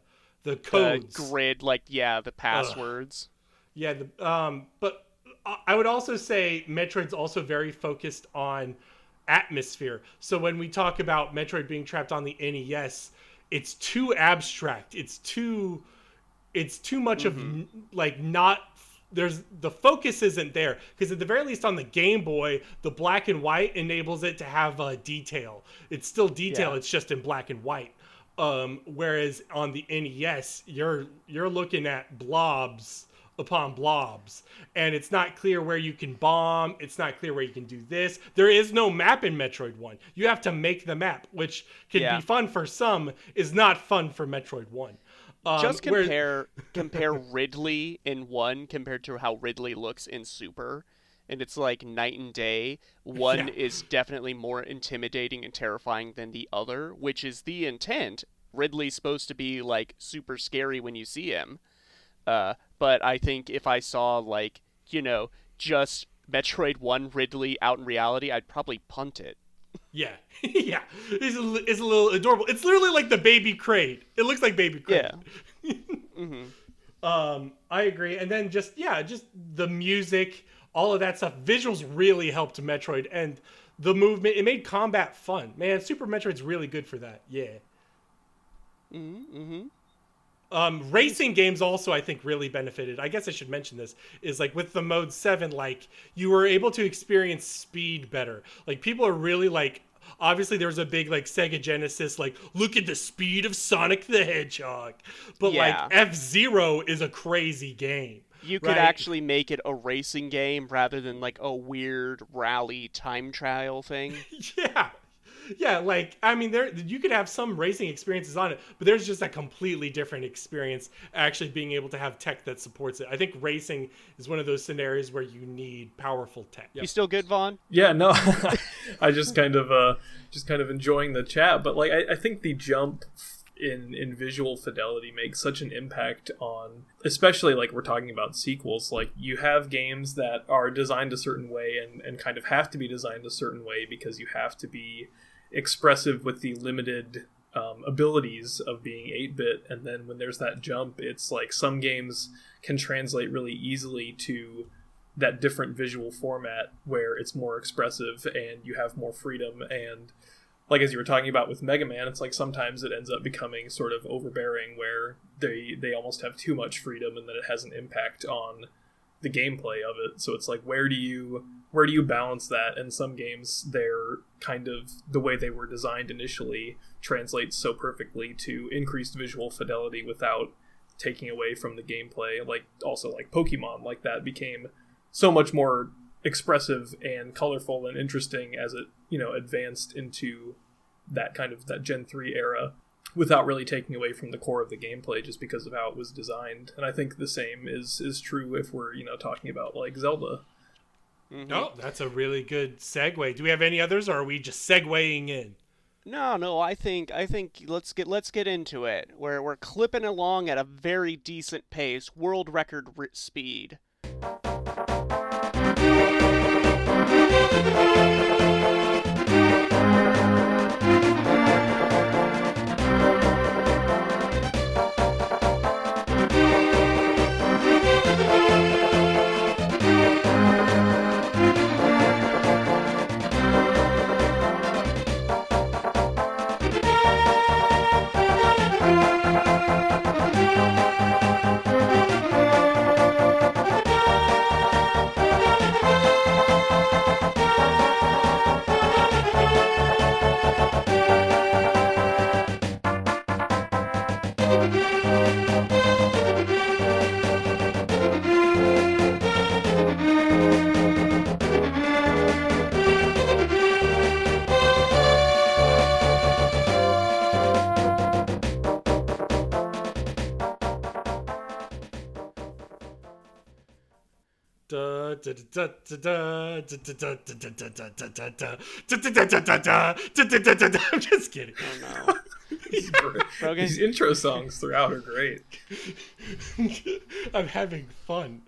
codes, the grid, like the passwords.
Yeah, but I would also say Metroid's also very focused on atmosphere. So when we talk about Metroid being trapped on the NES, it's too abstract. It's too much of like not. There's the focus isn't there because at the very least on the Game Boy, the black and white enables it to have detail. It's still detail. Yeah. It's just in black and white. Whereas on the NES, you're looking at blobs upon blobs, and it's not clear where you can bomb. It's not clear where you can do this. There is no map in Metroid 1. You have to make the map, which can be fun for some, is not fun for Metroid 1.
Just compare Ridley in 1 compared to how Ridley looks in Super, and it's like night and day. One is definitely more intimidating and terrifying than the other, which is the intent. Ridley's supposed to be like super scary when you see him. But I think if I saw like, just Metroid 1 Ridley out in reality, I'd probably punt it.
Yeah. Yeah. It's a little adorable. It's literally like the baby crate. It looks like baby crate. Yeah. I agree. And then just the music, all of that stuff. Visuals really helped Metroid, and the movement, it made combat fun. Man, Super Metroid's really good for that. Yeah. Racing games also, I think, really benefited. I guess I should mention this, is like with the Mode 7, like you were able to experience speed better. Like people are really like, obviously there was a big like Sega Genesis, like look at the speed of Sonic the Hedgehog. But like F-Zero is a crazy game.
You could actually make it a racing game rather than like a weird rally time trial thing.
Yeah, like, I mean, you could have some racing experiences on it, but there's just a completely different experience actually being able to have tech that supports it. I think racing is one of those scenarios where you need powerful tech.
You still good, Vaughn?
Yeah, no. I just kind of enjoying the chat. But like, I think the jump in visual fidelity makes such an impact on, especially like we're talking about sequels. Like, you have games that are designed a certain way and kind of have to be designed a certain way because you have to be expressive with the limited abilities of being 8-bit, and then when there's that jump, it's like some games can translate really easily to that different visual format where it's more expressive and you have more freedom. And like, as you were talking about with Mega Man, it's like sometimes it ends up becoming sort of overbearing where they almost have too much freedom, and then it has an impact on the gameplay of it. So it's like, where do you balance that? And some games, they're kind of, the way they were designed initially translates so perfectly to increased visual fidelity without taking away from the gameplay. Like, also like Pokemon, like that became so much more expressive and colorful and interesting as it, advanced into that kind of that Gen 3 era without really taking away from the core of the gameplay just because of how it was designed. And I think the same is true if we're, talking about like Zelda.
Mm-hmm. Oh, that's a really good segue. Do we have any others, or are we just segueing in?
No, I think let's get into it. We're clipping along at a very decent pace, world record speed.
I'm just kidding.
Oh no.
These intro songs throughout are great.
I'm having fun.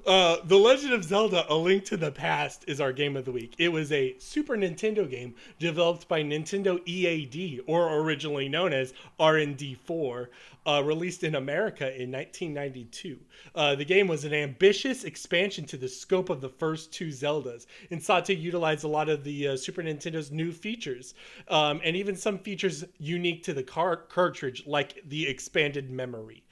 The Legend of Zelda: A Link to the Past is our game of the week. It was a Super Nintendo game developed by Nintendo EAD, or originally known as R&D4, released in America in 1992. The game was an ambitious expansion to the scope of the first two Zeldas and sought to utilize a lot of the Super Nintendo's new features, and even some features unique to the cartridge, like the expanded memory.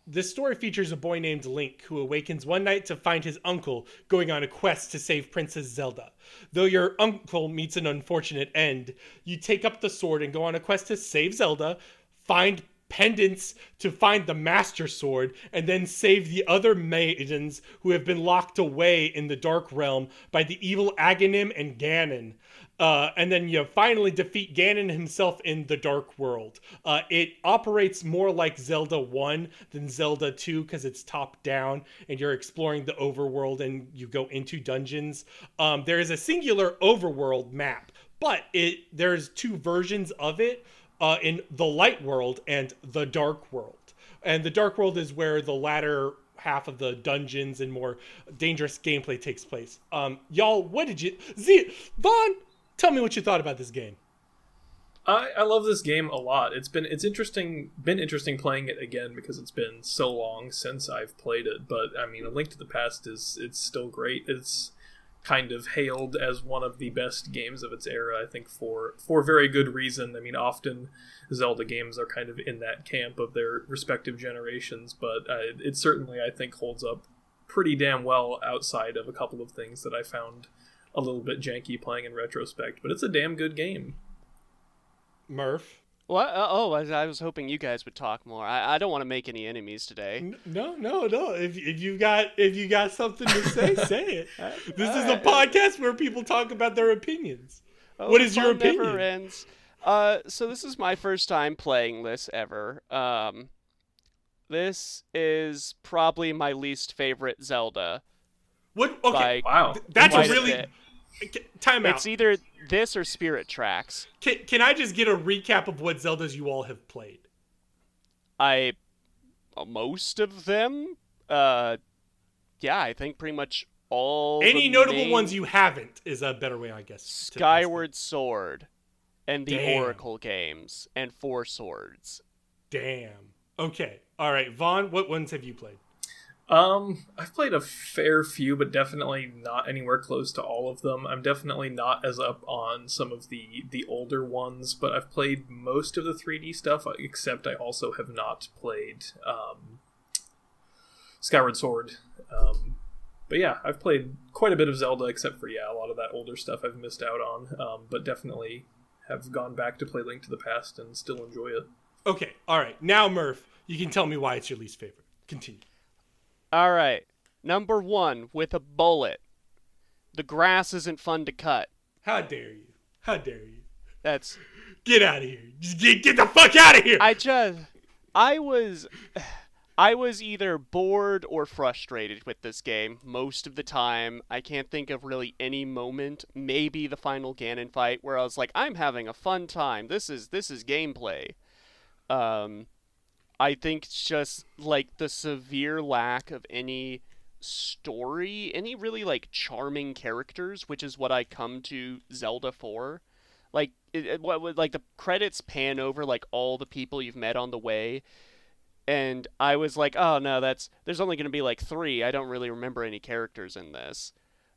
This story features a boy named Link who awakens one night to find his uncle going on a quest to save Princess Zelda. Though your uncle meets an unfortunate end, you take up the sword and go on a quest to save Zelda, find pendants to find the Master Sword, and then save the other maidens who have been locked away in the Dark Realm by the evil Aghanim and Ganon. And then you finally defeat Ganon himself in the Dark World. It operates more like Zelda 1 than Zelda 2 because it's top-down and you're exploring the overworld and you go into dungeons. There is a singular overworld map, but there's two versions of it in the Light World and the Dark World. And the Dark World is where the latter half of the dungeons and more dangerous gameplay takes place. Y'all, what did you... Vaughn, tell me what you thought about this game.
I love this game a lot. It's been interesting playing it again because it's been so long since I've played it. But I mean, A Link to the Past it's still great. It's kind of hailed as one of the best games of its era, I think, for very good reason. I mean, often Zelda games are kind of in that camp of their respective generations, but it certainly, I think, holds up pretty damn well outside of a couple of things that I found a little bit janky playing in retrospect. But it's a damn good game.
Murph?
What? I was hoping you guys would talk more. I don't want to make any enemies today.
No. If you got something to say, say it. This is a podcast where people talk about their opinions. What is your opinion?
Never ends. So this is my first time playing this ever. This is probably my least favorite Zelda.
What? Okay.
Wow.
That's
quite
a really.
bit.
Time out.
It's either this or Spirit Tracks.
Can I just get a recap of what Zeldas you all have played?
Most of them. Yeah, I think pretty much all.
Any notable ones you haven't is a better way, I guess.
Skyward Sword, and the
Damn.
Oracle games, and Four Swords.
Damn. Okay. All right, Vaughn. What ones have you played?
I've played a fair few, but definitely not anywhere close to all of them. I'm definitely not as up on some of the older ones, but I've played most of the 3D stuff, except I also have not played Skyward Sword. But yeah, I've played quite a bit of Zelda, except for, a lot of that older stuff I've missed out on, but definitely have gone back to play Link to the Past and still enjoy it.
Okay, all right. Now, Murph, you can tell me why it's your least favorite. Continue.
All right. Number 1, with a bullet. The grass isn't fun to cut.
How dare you? How dare you?
That's...
Get out of here. Just get the fuck out of here!
I was either bored or frustrated with this game most of the time. I can't think of really any moment, maybe the final Ganon fight, where I was like, I'm having a fun time. This is gameplay. I think it's just, like, the severe lack of any story, any really, like, charming characters, which is what I come to Zelda for. Like, like the credits pan over, like, all the people you've met on the way, and I was like, oh, no, there's only going to be, like, 3. I don't really remember any characters in this.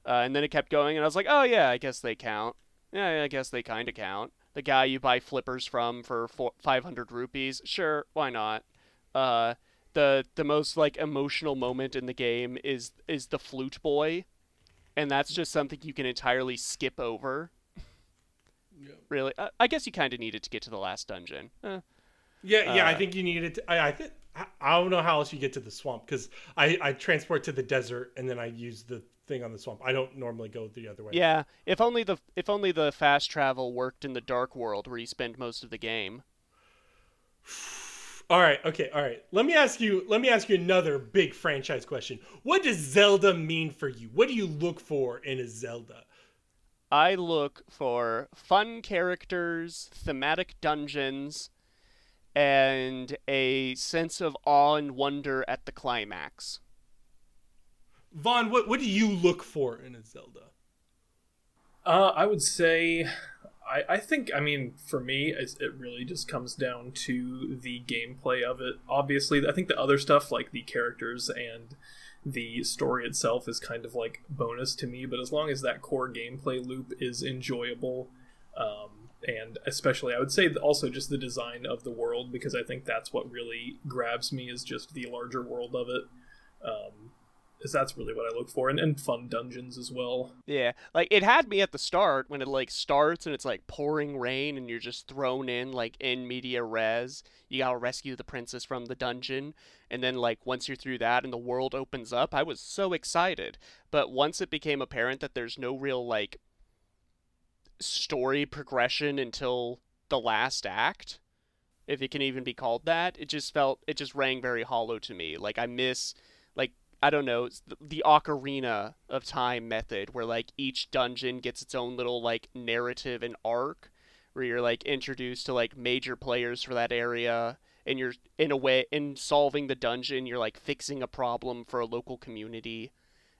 And then it kept going, and I was like, oh, yeah, I guess they count. Yeah, I guess they kind of count. The guy you buy flippers from for 500 rupees, sure, why not? The most, like, emotional moment in the game is the flute boy, and that's just something you can entirely skip over.
Yep.
Really, I guess you kind of need it to get to the last dungeon.
Yeah, I think you needed to. I don't know how else you get to the swamp, because I transport to the desert and then I use the thing on the swamp. I don't normally go the other way.
Yeah, if only the fast travel worked in the Dark World where you spend most of the game.
All right. Let me ask you another big franchise question. What does Zelda mean for you? What do you look for in a Zelda?
I look for fun characters, thematic dungeons, and a sense of awe and wonder at the climax.
Vaughn, what do you look for in a Zelda?
I would say, I think, for me, it really just comes down to the gameplay of it. Obviously, I think the other stuff, like the characters and the story itself, is kind of like bonus to me, but as long as that core gameplay loop is enjoyable, and especially, I would say also just the design of the world, because I think that's what really grabs me, is just the larger world of it. Is that's really what I look for, and fun dungeons as well.
Yeah, like, it had me at the start when it, like, starts and it's, like, pouring rain and you're just thrown in, like, in media res. You gotta rescue the princess from the dungeon, and then, like, once you're through that and the world opens up, I was so excited. But once it became apparent that there's no real, like, story progression until the last act, if it can even be called that, it just rang very hollow to me. Like, I miss, like, I don't know, the Ocarina of Time method, where, like, each dungeon gets its own little, like, narrative and arc, where you're, like, introduced to, like, major players for that area, and you're, in solving the dungeon, you're, like, fixing a problem for a local community,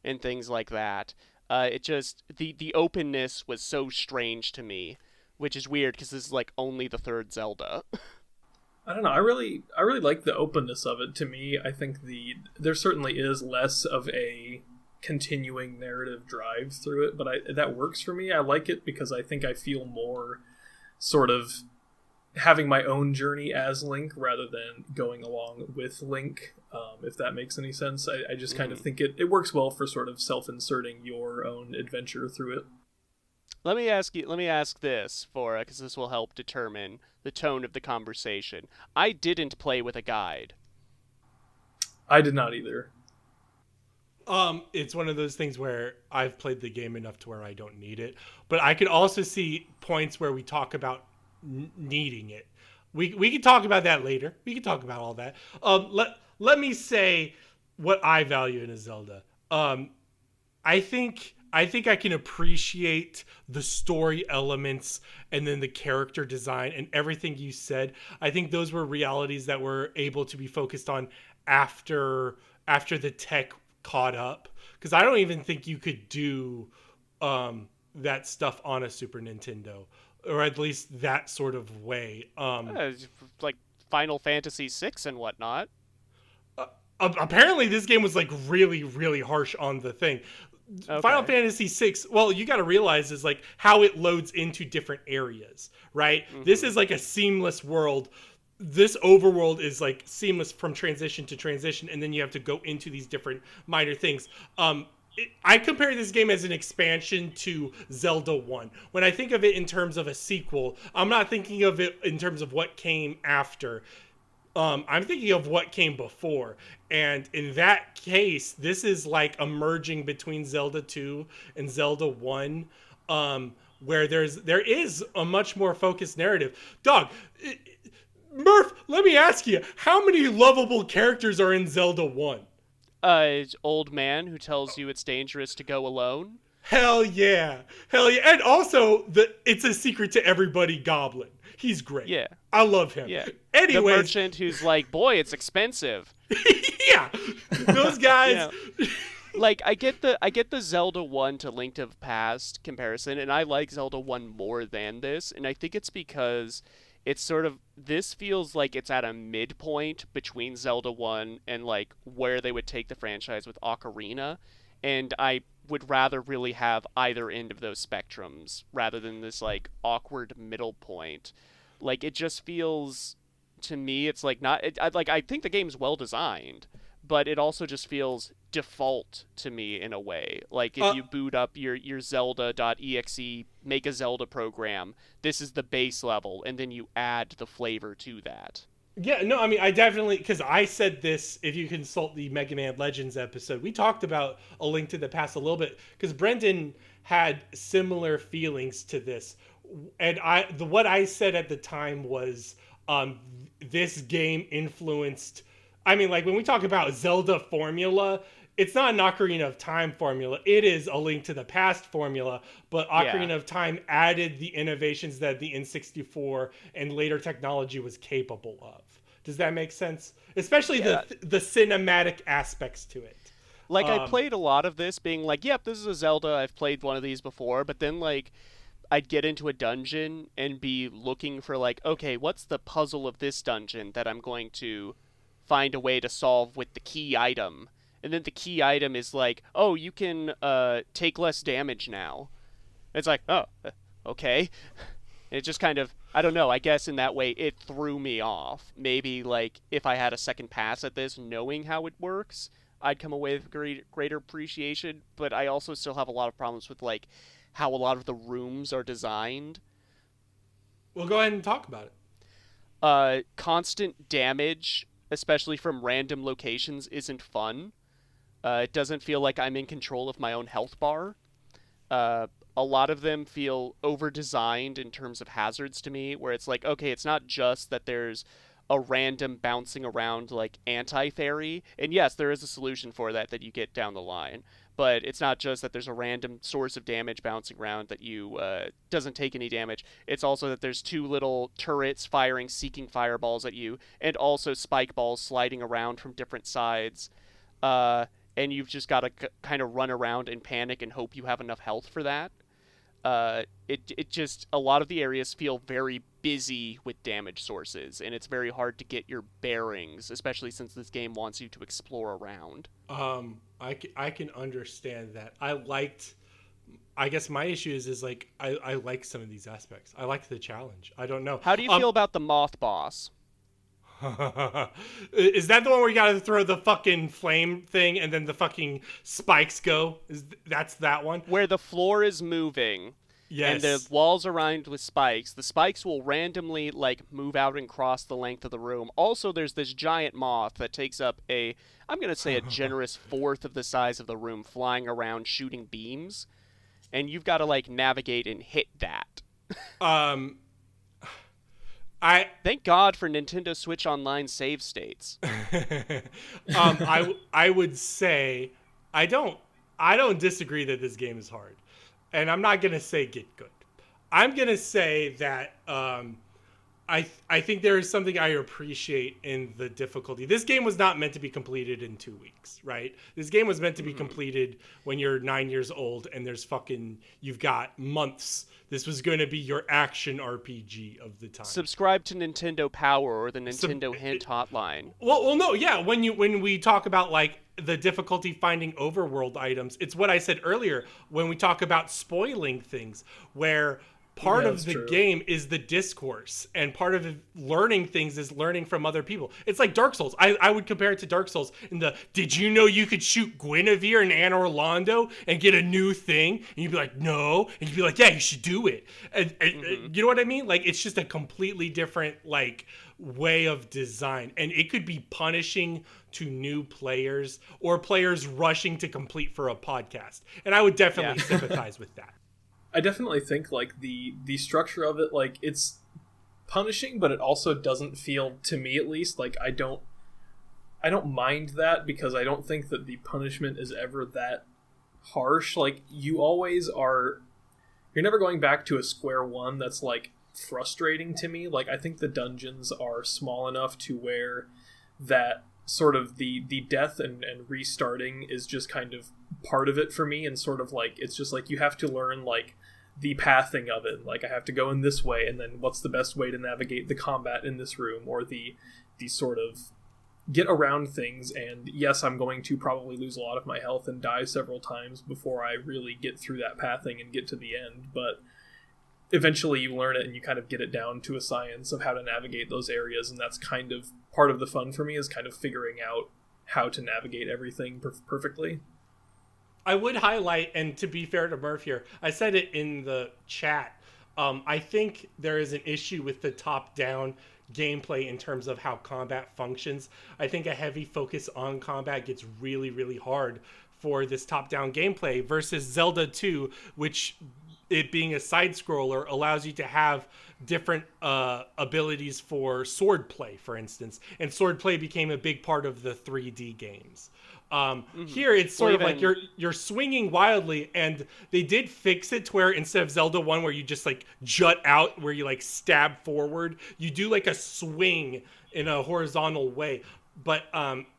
and things like that. It just, the openness was so strange to me, which is weird, because this is, like, only the third Zelda.
I don't know. I really like the openness of it. To me, I think there certainly is less of a continuing narrative drive through it, but that works for me. I like it because I think I feel more sort of having my own journey as Link rather than going along with Link, if that makes any sense. I just kind of think it works well for sort of self-inserting your own adventure through it.
Let me ask this, because this will help determine the tone of the conversation. I didn't play with a guide.
I did not either.
It's one of those things where I've played the game enough to where I don't need it, but I could also see points where we talk about needing it. We can talk about that later. We can talk about all that. Let me say what I value in a Zelda. I think I think I can appreciate the story elements and then the character design and everything you said. I think those were realities that were able to be focused on after the tech caught up. Because I don't even think you could do that stuff on a Super Nintendo, or at least that sort of way.
Like Final Fantasy VI and whatnot.
Apparently, this game was like really, really harsh on the thing. Okay. Final Fantasy VI, well, you got to realize is like how it loads into different areas, right? Mm-hmm. This is like a seamless world. This overworld is like seamless from transition to transition, and then you have to go into these different minor things. I compare this game as an expansion to Zelda 1. When I think of it in terms of a sequel, I'm not thinking of it in terms of what came after. I'm thinking of what came before. And in that case, this is like a merging between Zelda 2 and Zelda 1, where there is a much more focused narrative. Dog, Murph, let me ask you, how many lovable characters are in Zelda 1?
Old man who tells you it's dangerous to go alone.
Hell yeah. And also, it's a secret to everybody goblin. He's great.
Yeah.
I love him.
Yeah.
Anyways,
the merchant who's like, boy, it's expensive.
Yeah. Those guys.
Like, I get the Zelda 1 to Link to the Past comparison, and I like Zelda 1 more than this, and I think it's because it's sort of, this feels like it's at a midpoint between Zelda 1 and, like, where they would take the franchise with Ocarina, and I would rather really have either end of those spectrums rather than this, like, awkward middle point. Like, it just feels, to me, it's, like, not, I think the game's well designed, but it also just feels default to me in a way. Like, if you boot up your Zelda.exe, make a Zelda program, this is the base level, and then you add the flavor to that.
Yeah, no, I mean, I definitely, because I said this, if you consult the Mega Man Legends episode, we talked about A Link to the Past a little bit, because Brendan had similar feelings to this. And what I said at the time was this game influenced, I mean, like, when we talk about Zelda formula, it's not an Ocarina of Time formula. It is A Link to the Past formula, but Ocarina of Time added the innovations that the N64 and later technology was capable of. Does that make sense? Especially the cinematic aspects to it.
Like, I played a lot of this being like, yep, this is a Zelda. I've played one of these before. But then, like, I'd get into a dungeon and be looking for, like, okay, what's the puzzle of this dungeon that I'm going to find a way to solve with the key item? And then the key item is like, oh, you can take less damage now. It's like, oh, okay. And it just kind of, I don't know, I guess in that way it threw me off. Maybe, like, if I had a second pass at this, knowing how it works, I'd come away with greater appreciation. But I also still have a lot of problems with, like, how a lot of the rooms are designed.
Well, go ahead and talk about it.
Constant damage, especially from random locations, isn't fun. It doesn't feel like I'm in control of my own health bar. A lot of them feel over-designed in terms of hazards to me, where it's like, okay, it's not just that there's a random bouncing around, like, anti-fairy, and yes, there is a solution for that you get down the line, but it's not just that there's a random source of damage bouncing around that you doesn't take any damage. It's also that there's two little turrets firing seeking fireballs at you, and also spike balls sliding around from different sides. And you've just got to kind of run around and panic and hope you have enough health for that. It just, a lot of the areas feel very busy with damage sources, and it's very hard to get your bearings, especially since this game wants you to explore around.
I can understand that. I guess my issue is like, I like some of these aspects. I like the challenge. I don't know.
How do you feel about the moth boss?
Is that the one where you gotta throw the fucking flame thing and then the fucking spikes go? That's that one?
Where the floor is moving. Yes. And the walls are lined with spikes. The spikes will randomly, like, move out and cross the length of the room. Also, there's this giant moth that takes up I'm gonna say a generous fourth of the size of the room, flying around shooting beams. And you've got to, like, navigate and hit that. Thank God for Nintendo Switch Online save states.
I would say I don't I don't disagree that this game is hard. And I'm not going to say get good. I'm going to say that I think there is something I appreciate in the difficulty. This game was not meant to be completed in 2 weeks, right? This game was meant to be completed when you're 9 years old and you've got months. This was going to be your action RPG of the time.
Subscribe to Nintendo Power or the Nintendo Hint Hotline.
Well, no, yeah. When we talk about like the difficulty finding overworld items, it's what I said earlier when we talk about spoiling things, where part of the game is the discourse, and part of learning things is learning from other people. It's like Dark Souls. I would compare it to Dark Souls in the, did you know you could shoot Guinevere and Anne Orlando and get a new thing? And you'd be like, no. And you'd be like, yeah, you should do it. And you know what I mean? Like, it's just a completely different, like, way of design. And it could be punishing to new players or players rushing to complete for a podcast. And I would definitely sympathize with that.
I definitely think like the structure of it, like it's punishing, but it also doesn't feel, to me at least, like I don't mind that, because I don't think that the punishment is ever that harsh. Like you're never going back to a square one that's like frustrating to me. Like I think the dungeons are small enough to where that sort of the death and restarting is just kind of part of it for me, and sort of like it's just like you have to learn like the pathing of it. Like I have to go in this way, and then what's the best way to navigate the combat in this room, or the sort of get around things. And yes, I'm going to probably lose a lot of my health and die several times before I really get through that pathing and get to the end, but eventually you learn it and you kind of get it down to a science of how to navigate those areas. And that's kind of part of the fun for me, is kind of figuring out how to navigate everything perfectly.
I would highlight, and to be fair to Murph here, I said it in the chat, I think there is an issue with the top-down gameplay in terms of how combat functions. I think a heavy focus on combat gets really, really hard for this top-down gameplay versus Zelda 2, which, it being a side-scroller, allows you to have different abilities for sword play, for instance. And sword play became a big part of the 3D games. Here it's sort of like you're swinging wildly, and they did fix it to where instead of Zelda 1 where you just like jut out, where you like stab forward, you do like a swing in a horizontal way. But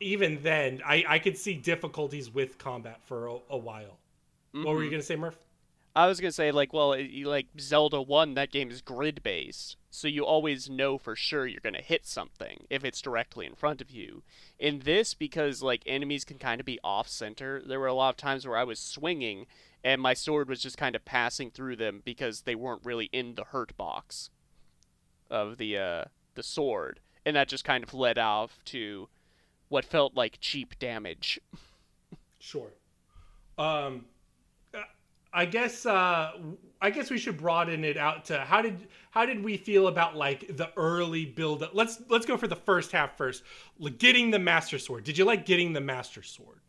even then, I could see difficulties with combat for a while. What were you going to say, Murph?
I was going to say, like, well, like Zelda 1, that game is grid-based, so you always know for sure you're going to hit something if it's directly in front of you. In this, because, like, enemies can kind of be off-center, there were a lot of times where I was swinging, and my sword was just kind of passing through them because they weren't really in the hurt box of the sword, and that just kind of led off to what felt like cheap damage.
Sure. I guess we should broaden it out to how did we feel about like the early build up? Let's go for the first half first. Like, getting the Master Sword. Did you like getting the Master Sword?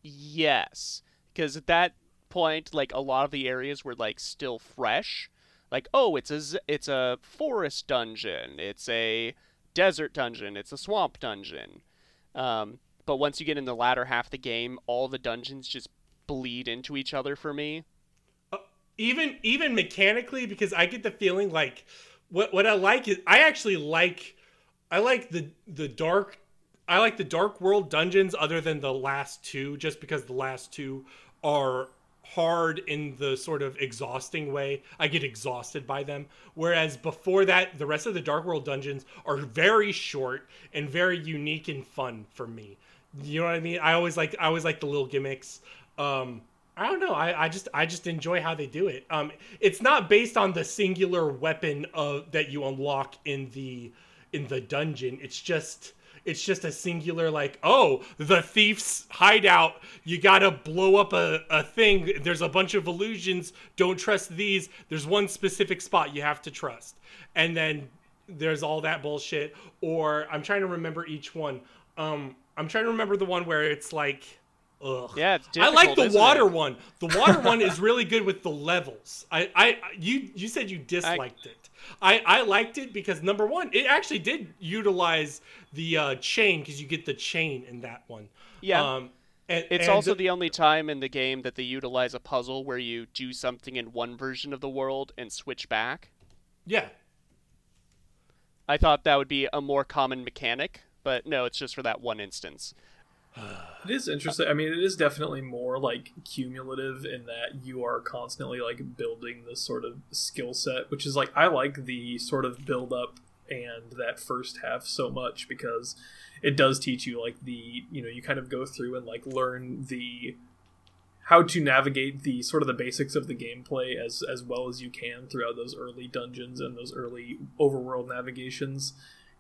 Yes, because at that point, like, a lot of the areas were like still fresh. Like, oh, it's a forest dungeon, it's a desert dungeon, it's a swamp dungeon. But once you get in the latter half of the game, all the dungeons just bleed into each other for me.
Even mechanically, because I get the feeling like what I like is I like the dark world dungeons other than the last two, just because the last two are hard in the sort of exhausting way. I get exhausted by them. Whereas before that, the rest of the dark world dungeons are very short and very unique and fun for me. You know what I mean? I always like the little gimmicks. I don't know. I just enjoy how they do it. It's not based on the singular weapon that you unlock in the dungeon. It's just a singular, like, oh, the thief's hideout. You gotta blow up a thing. There's a bunch of illusions. Don't trust these. There's one specific spot you have to trust. And then there's all that bullshit. Or I'm trying to remember each one. I'm trying to remember the one where it's like, ugh.
Yeah, it's difficult,
I like the water one. The water one is really good with the levels. You said you disliked it. I liked it because, number one, it actually did utilize the chain, because you get the chain in that one.
Yeah. It's also the only time in the game that they utilize a puzzle where you do something in one version of the world and switch back.
Yeah.
I thought that would be a more common mechanic, but no, it's just for that one instance.
It is interesting. I mean, it is definitely more like cumulative in that you are constantly like building this sort of skill set, which is like, I like the sort of build up and that first half so much because it does teach you like you kind of go through and like learn how to navigate the sort of the basics of the gameplay as well as you can throughout those early dungeons and those early overworld navigations.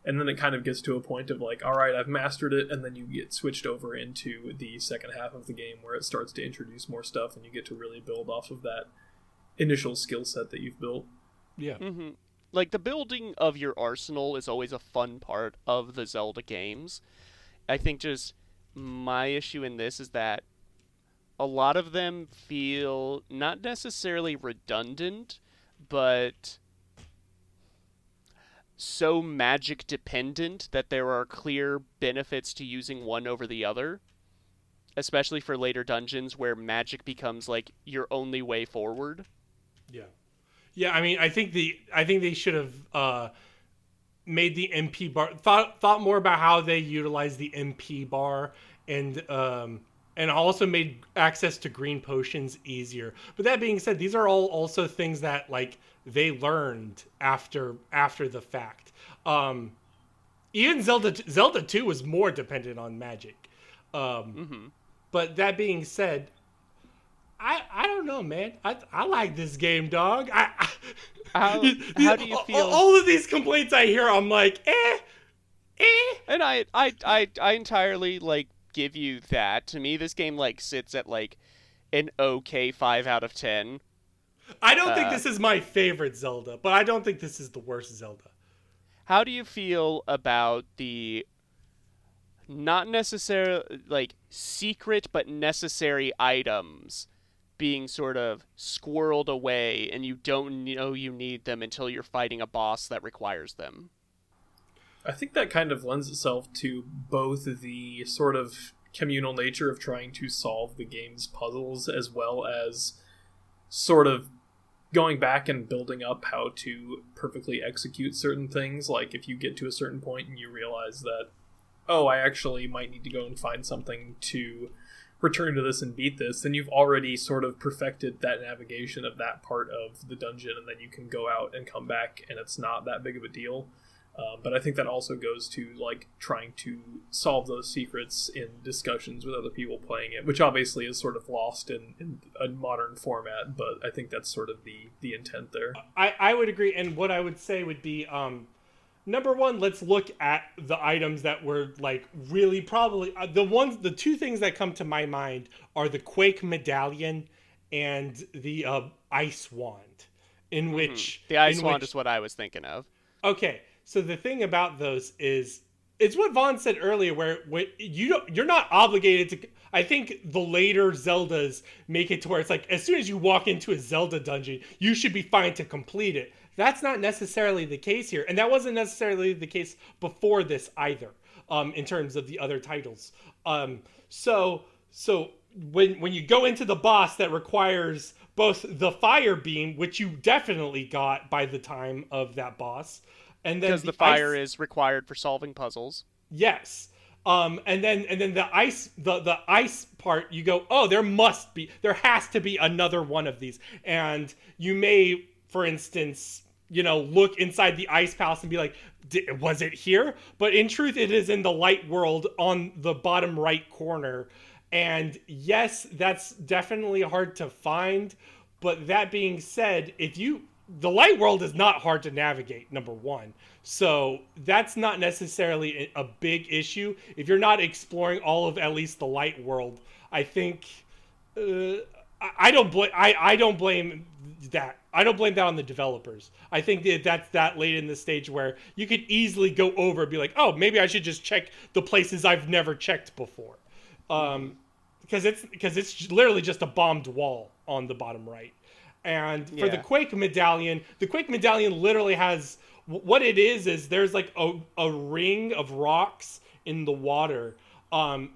And then it kind of gets to a point of like, all right, I've mastered it, and then you get switched over into the second half of the game where it starts to introduce more stuff and you get to really build off of that initial skill set that you've built.
Yeah.
Mm-hmm. Like, the building of your arsenal is always a fun part of the Zelda games. I think just my issue in this is that a lot of them feel not necessarily redundant, but so magic dependent that there are clear benefits to using one over the other, especially for later dungeons where magic becomes like your only way forward.
Yeah, I mean, I think they should have made the MP bar, thought more about how they utilize the MP bar, and also made access to green potions easier. But that being said, these are all also things that like they learned after the fact. Even Zelda 2 was more dependent on magic. But that being said, I don't know, man. I like this game, dog.
How do you feel?
All of these complaints I hear, I'm like, eh.
And I entirely like give you that. To me, this game like sits at like an okay 5 out of 10.
I don't think this is my favorite Zelda, but I don't think this is the worst Zelda.
How do you feel about the not necessarily like secret but necessary items being sort of squirreled away and you don't know you need them until you're fighting a boss that requires them?
I think that kind of lends itself to both the sort of communal nature of trying to solve the game's puzzles as well as sort of going back and building up how to perfectly execute certain things. Like if you get to a certain point and you realize that, oh, I actually might need to go and find something to return to this and beat this, then you've already sort of perfected that navigation of that part of the dungeon, and then you can go out and come back and it's not that big of a deal. But I think that also goes to like trying to solve those secrets in discussions with other people playing it, which obviously is sort of lost in a modern format, but I think that's sort of the intent there.
I would agree, and what I would say would be, number one, let's look at the items that were like really probably the two things that come to my mind are the Quake medallion and the ice wand, in which
the ice wand is what I was thinking of.
Okay. So the thing about those is, it's what Vaughn said earlier, where you're not obligated to. I think the later Zeldas make it to where it's like as soon as you walk into a Zelda dungeon, you should be fine to complete it. That's not necessarily the case here, and that wasn't necessarily the case before this either. In terms of the other titles, so when you go into the boss that requires both the fire beam, which you definitely got by the time of that boss. And then
because the fire is required for solving puzzles.
Yes. And then the ice part, you go, oh, there has to be another one of these. And you may, for instance, look inside the ice palace and be like, was it here? But in truth, it is in the light world on the bottom right corner. And yes, that's definitely hard to find. But that being said, the light world is not hard to navigate, number one. So that's not necessarily a big issue. If you're not exploring all of at least the light world, I think I don't blame that. I don't blame that on the developers. I think that's that late in the stage where you could easily go over and be like, oh, maybe I should just check the places I've never checked before. Because it's literally just a bombed wall on the bottom right. And for the Quake medallion literally has, what it is there's like a ring of rocks in the water.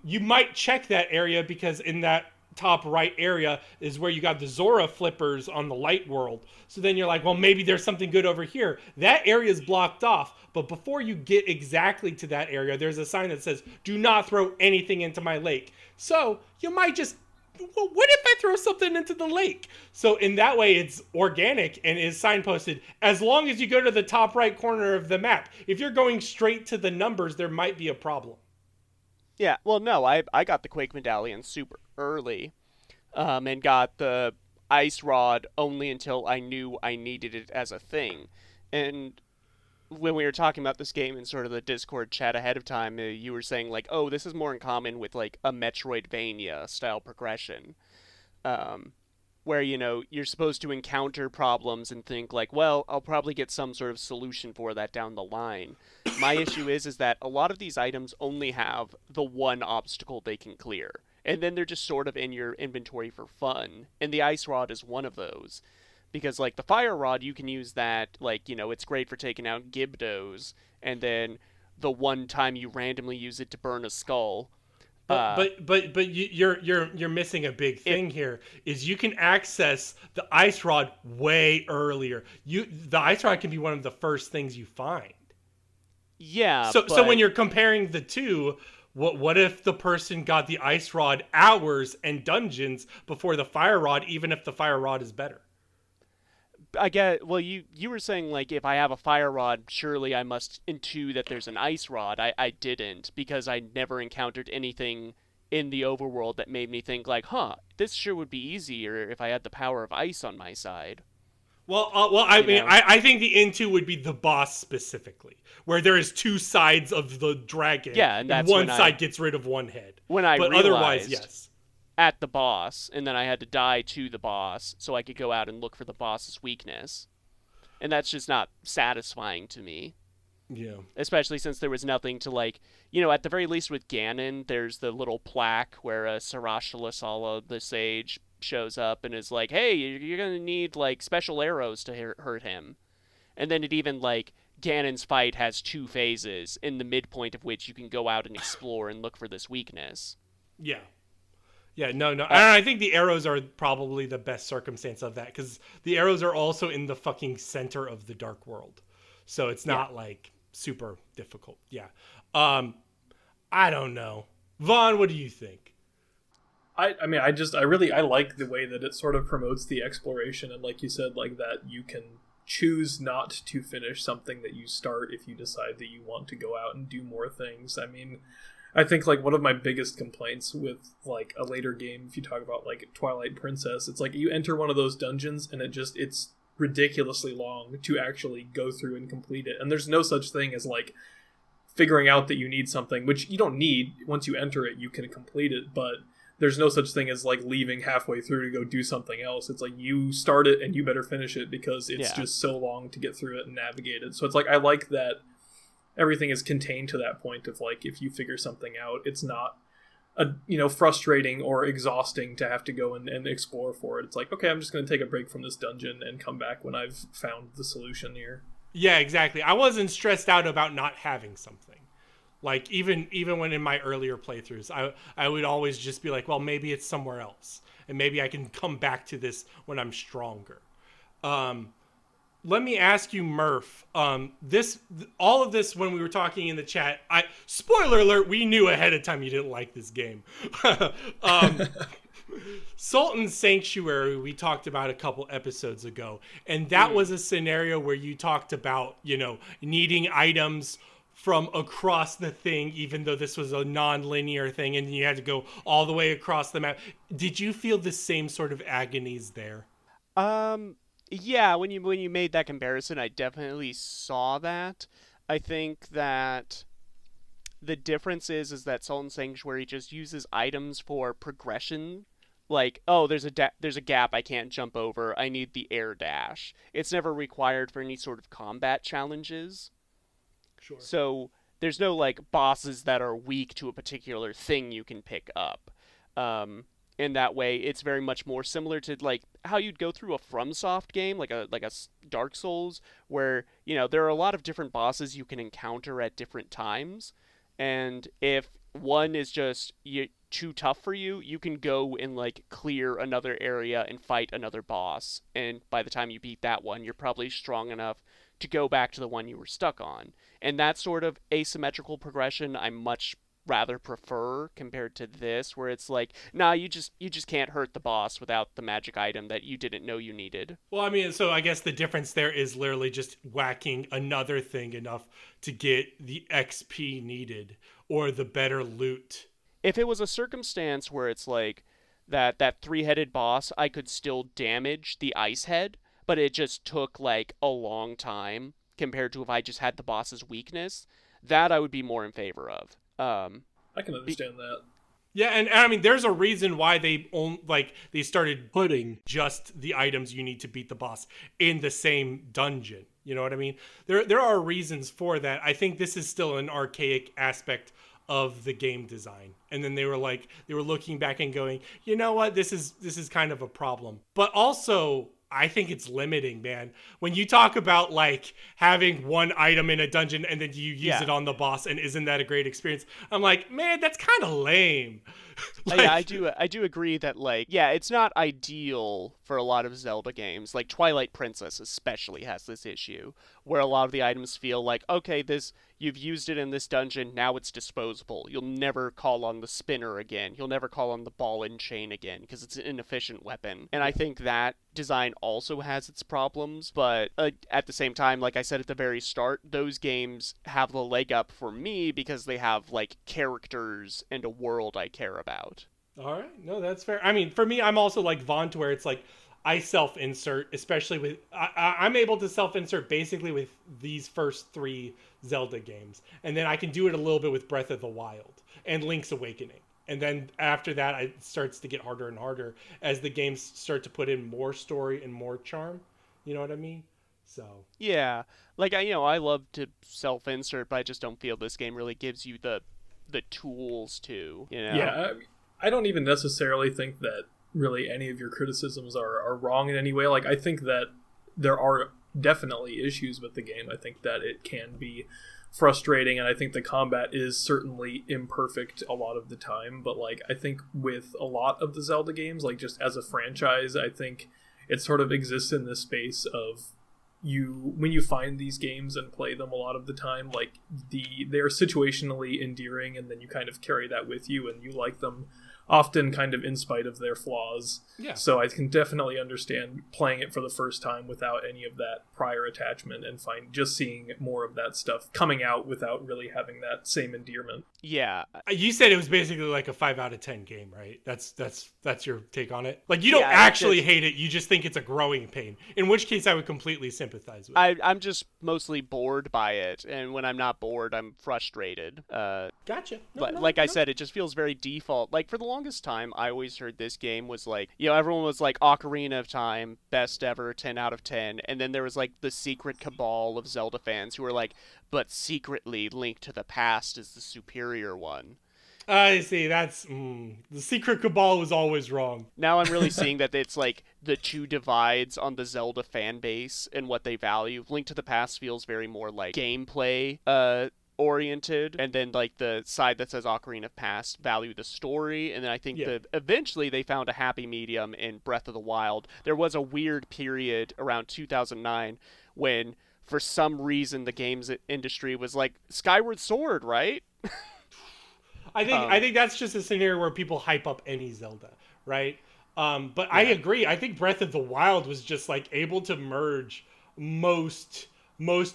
you might check that area because in that top right area is where you got the Zora flippers on the light world. So then you're like, well, maybe there's something good over here. That area is blocked off. But before you get exactly to that area, there's a sign that says, do not throw anything into my lake. So you might just, well, what if I throw something into the lake? So in that way, it's organic and is signposted as long as you go to the top right corner of the map. If you're going straight to the numbers, there might be a problem.
Yeah, well, no, I got the Quake Medallion super early, and got the Ice Rod only until I knew I needed it as a thing. And when we were talking about this game in sort of the Discord chat ahead of time, you were saying, like, oh, this is more in common with, like, a Metroidvania-style progression, where, you know, you're supposed to encounter problems and think, like, well, I'll probably get some sort of solution for that down the line. My issue is that a lot of these items only have the one obstacle they can clear, and then they're just sort of in your inventory for fun, and the Ice Rod is one of those. Because, like, the Fire Rod, you can use that, like, you know, it's great for taking out Gibdos, and then the one time you randomly use it to burn a skull.
But you're missing a big thing here. Is you can access the Ice Rod way earlier. The Ice Rod can be one of the first things you find.
Yeah.
So when you're comparing the two, what if the person got the Ice Rod hours and dungeons before the Fire Rod, even if the Fire Rod is better?
I get, well, you were saying, like, if I have a Fire Rod, surely I must intuit that there's an Ice Rod. I didn't, because I never encountered anything in the overworld that made me think, like, this sure would be easier if I had the power of ice on my side.
I think the into would be the boss specifically, where there is two sides of the dragon.
Yeah, and that's
one side gets rid of one head.
But realized,
otherwise, yes.
At the boss, and then I had to die to the boss so I could go out and look for the boss's weakness. And that's just not satisfying to me.
Yeah.
Especially since there was nothing to, like, you know, at the very least with Ganon, there's the little plaque where Sarashtra Sala, the sage, shows up and is like, hey, you're gonna need, like, special arrows to hurt him. And then it even, like, Ganon's fight has two phases, in the midpoint of which you can go out and explore and look for this weakness.
Yeah. Yeah, no. I think the arrows are probably the best circumstance of that, because the arrows are also in the fucking center of the Dark World. So it's not, like, super difficult. Yeah. I don't know. Vaughn, what do you think?
I like the way that it sort of promotes the exploration, and like you said, like that you can choose not to finish something that you start if you decide that you want to go out and do more things. I mean, I think, like, one of my biggest complaints with, like, a later game, if you talk about, like, Twilight Princess, it's like you enter one of those dungeons and it's ridiculously long to actually go through and complete it. And there's no such thing as, like, figuring out that you need something, which you don't need. Once you enter it, you can complete it, but there's no such thing as, like, leaving halfway through to go do something else. It's like you start it and you better finish it because it's just so long to get through it and navigate it. So it's like, I like that everything is contained to that point of, like, if you figure something out, it's not frustrating or exhausting to have to go and explore for it. It's like, okay, I'm just going to take a break from this dungeon and come back when I've found the solution here.
Yeah, exactly. I wasn't stressed out about not having something. Like, even when in my earlier playthroughs, I would always just be like, well, maybe it's somewhere else, and maybe I can come back to this when I'm stronger. Let me ask you, Murph. All of this, when we were talking in the chat, spoiler alert, we knew ahead of time you didn't like this game. Sultan's Sanctuary, we talked about a couple episodes ago, and that was a scenario where you talked about, needing items from across the thing, even though this was a non-linear thing, and you had to go all the way across the map. Did you feel the same sort of agonies there?
Yeah, when you made that comparison, I definitely saw that. I think that the difference is that Sultan Sanctuary just uses items for progression. Like, oh, there's a gap I can't jump over. I need the air dash. It's never required for any sort of combat challenges.
Sure.
So there's no, like, bosses that are weak to a particular thing you can pick up. In that way, it's very much more similar to, like, how you'd go through a FromSoft game, like a Dark Souls, where, there are a lot of different bosses you can encounter at different times. And if one is just too tough for you, you can go and like clear another area and fight another boss, and by the time you beat that one, you're probably strong enough to go back to the one you were stuck on. And that sort of asymmetrical progression I much rather prefer compared to this, where it's like, nah, you just can't hurt the boss without the magic item that you didn't know you needed.
Well, I mean, so I guess the difference there is literally just whacking another thing enough to get the XP needed or the better loot.
If it was a circumstance where it's like that three-headed boss, I could still damage the ice head, but it just took like a long time compared to if I just had the boss's weakness, that I would be more in favor of.
I can understand that.
Yeah, and I mean, there's a reason why they started putting just the items you need to beat the boss in the same dungeon. You know what I mean? There are reasons for that. I think this is still an archaic aspect of the game design. And then they were looking back and going, you know what, this is kind of a problem. But also, I think it's limiting, man. When you talk about like having one item in a dungeon and then you use it on the boss, and isn't that a great experience? I'm like, man, that's kind of lame.
Like, yeah, I do agree that like, yeah, it's not ideal for a lot of Zelda games. Like Twilight Princess especially has this issue where a lot of the items feel like, okay, you've used it in this dungeon, now it's disposable. You'll never call on the spinner again. You'll never call on the ball and chain again because it's an inefficient weapon. And I think that design also has its problems, but at the same time, like I said at the very start, those games have the leg up for me because they have like characters and a world I care about.
All right, no, that's fair. I mean, for me, I'm also like Vaughn, to where it's like I self-insert, especially with I'm able to self-insert basically with these first 3 Zelda games, and then I can do it a little bit with Breath of the Wild and Link's Awakening. And then after that, it starts to get harder and harder as the games start to put in more story and more charm. You know what I mean? So
yeah, like I love to self-insert, but I just don't feel this game really gives you the tools to.
Yeah, I don't even necessarily think that really any of your criticisms are wrong in any way. Like, I think that there are definitely issues with the game. I think that it can be frustrating, and I think the combat is certainly imperfect a lot of the time, but like I think with a lot of the Zelda games, like just as a franchise, I think it sort of exists in this space of when you find these games and play them a lot of the time, like they're situationally endearing, and then you kind of carry that with you and you like them often kind of in spite of their flaws.
Yeah.
So I can definitely understand playing it for the first time without any of that prior attachment, and just seeing more of that stuff coming out without really having that same endearment.
Yeah.
You said it was basically like a 5 out of 10 game, right? That's your take on it? Like, you don't actually hate it, you just think it's a growing pain. In which case I would completely sympathize with it.
I'm just mostly bored by it, and when I'm not bored, I'm frustrated.
Gotcha.
I said, it just feels very default. Like, for the longest time, I always heard this game was like, everyone was like, Ocarina of Time, best ever, 10 out of 10. And then there was like the secret cabal of Zelda fans who were like, but secretly Link to the Past is the superior one.
I see, that's the secret cabal was always wrong.
Now I'm really seeing that it's like the two divides on the Zelda fan base and what they value. Link to the Past feels very more like gameplay oriented, and then like the side that says Ocarina of Past value the story, and then I think that eventually they found a happy medium in Breath of the Wild. There was a weird period around 2009 when for some reason the games industry was like, Skyward Sword, right?
I think that's just a scenario where people hype up any Zelda, right? But I agree. I think Breath of the Wild was just like able to merge most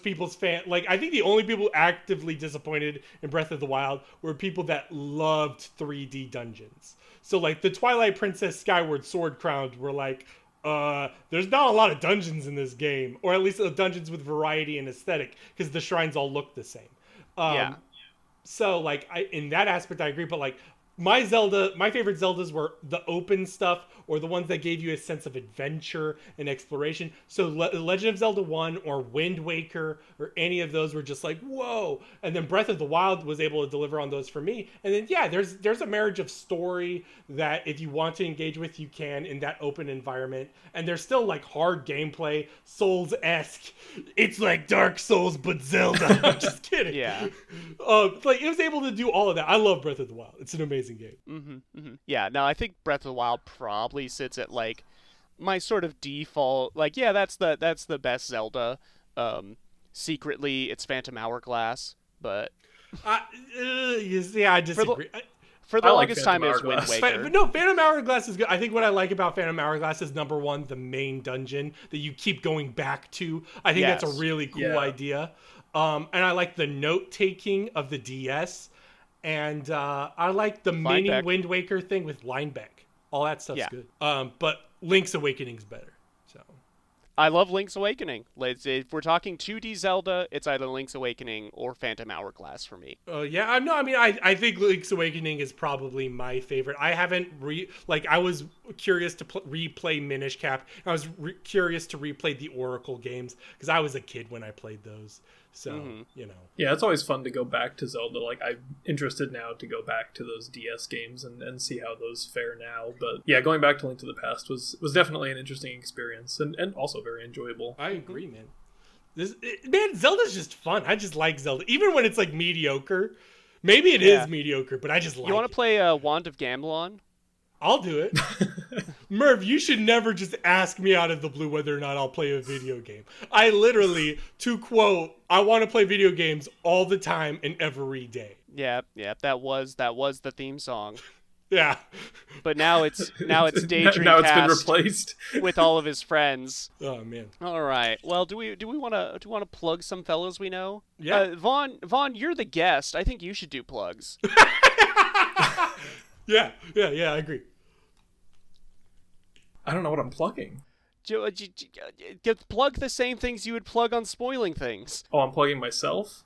people's like, I think the only people actively disappointed in Breath of the Wild were people that loved 3D dungeons. So like the Twilight Princess Skyward Sword crowd were like, there's not a lot of dungeons in this game, or at least dungeons with variety and aesthetic, because the shrines all look the same. So like in that aspect I agree, but like my favorite Zeldas were the open stuff or the ones that gave you a sense of adventure and exploration. So Legend of Zelda 1 or Wind Waker or any of those were just like, whoa. And then Breath of the Wild was able to deliver on those for me. And then, yeah, there's a marriage of story that if you want to engage with, you can in that open environment. And there's still like hard gameplay, Souls-esque. It's like Dark Souls, but Zelda. I'm just kidding.
Yeah.
Like it was able to do all of that. I love Breath of the Wild. It's an amazing game.
Yeah, no, I think Breath of the Wild probably sits at like my sort of default. Like, yeah, that's the best Zelda. Secretly, it's Phantom Hourglass, but
yeah, I disagree.
For the longest time, it was Wind Waker.
No, Phantom Hourglass is good. I think what I like about Phantom Hourglass is number one, the main dungeon that you keep going back to. I think that's a really cool idea. And I like the note taking of the DS. And I like the mini Wind Waker thing with Linebeck. All that stuff's good. But Link's Awakening's better. So
I love Link's Awakening. If we're talking 2D Zelda, it's either Link's Awakening or Phantom Hourglass for me.
Yeah, no, I mean, I think Link's Awakening is probably my favorite. I haven't I was curious to replay Minish Cap. I was curious to replay the Oracle games because I was a kid when I played those. So, you know.
Yeah, it's always fun to go back to Zelda. Like, I'm interested now to go back to those DS games and see how those fare now. But yeah, going back to Link to the Past was definitely an interesting experience and also very enjoyable.
I agree, man. Man, Zelda's just fun. I just like Zelda. Even when it's, like, mediocre. Maybe it is mediocre, but I just like it.
You want to play Wand of Gamelon?
I'll do it. Murph, you should never just ask me out of the blue whether or not I'll play a video game. I literally, to quote, I want to play video games all the time and every day.
Yeah, that was the theme song.
Yeah.
But now it's Daydream
now it's been replaced
with all of his friends.
Oh man.
All right. Well, do we want to plug some fellows we know?
Yeah.
Vaughn, you're the guest. I think you should do plugs.
Yeah, I agree.
I don't know what I'm plugging.
Plug the same things you would plug on spoiling things.
Oh, I'm plugging myself?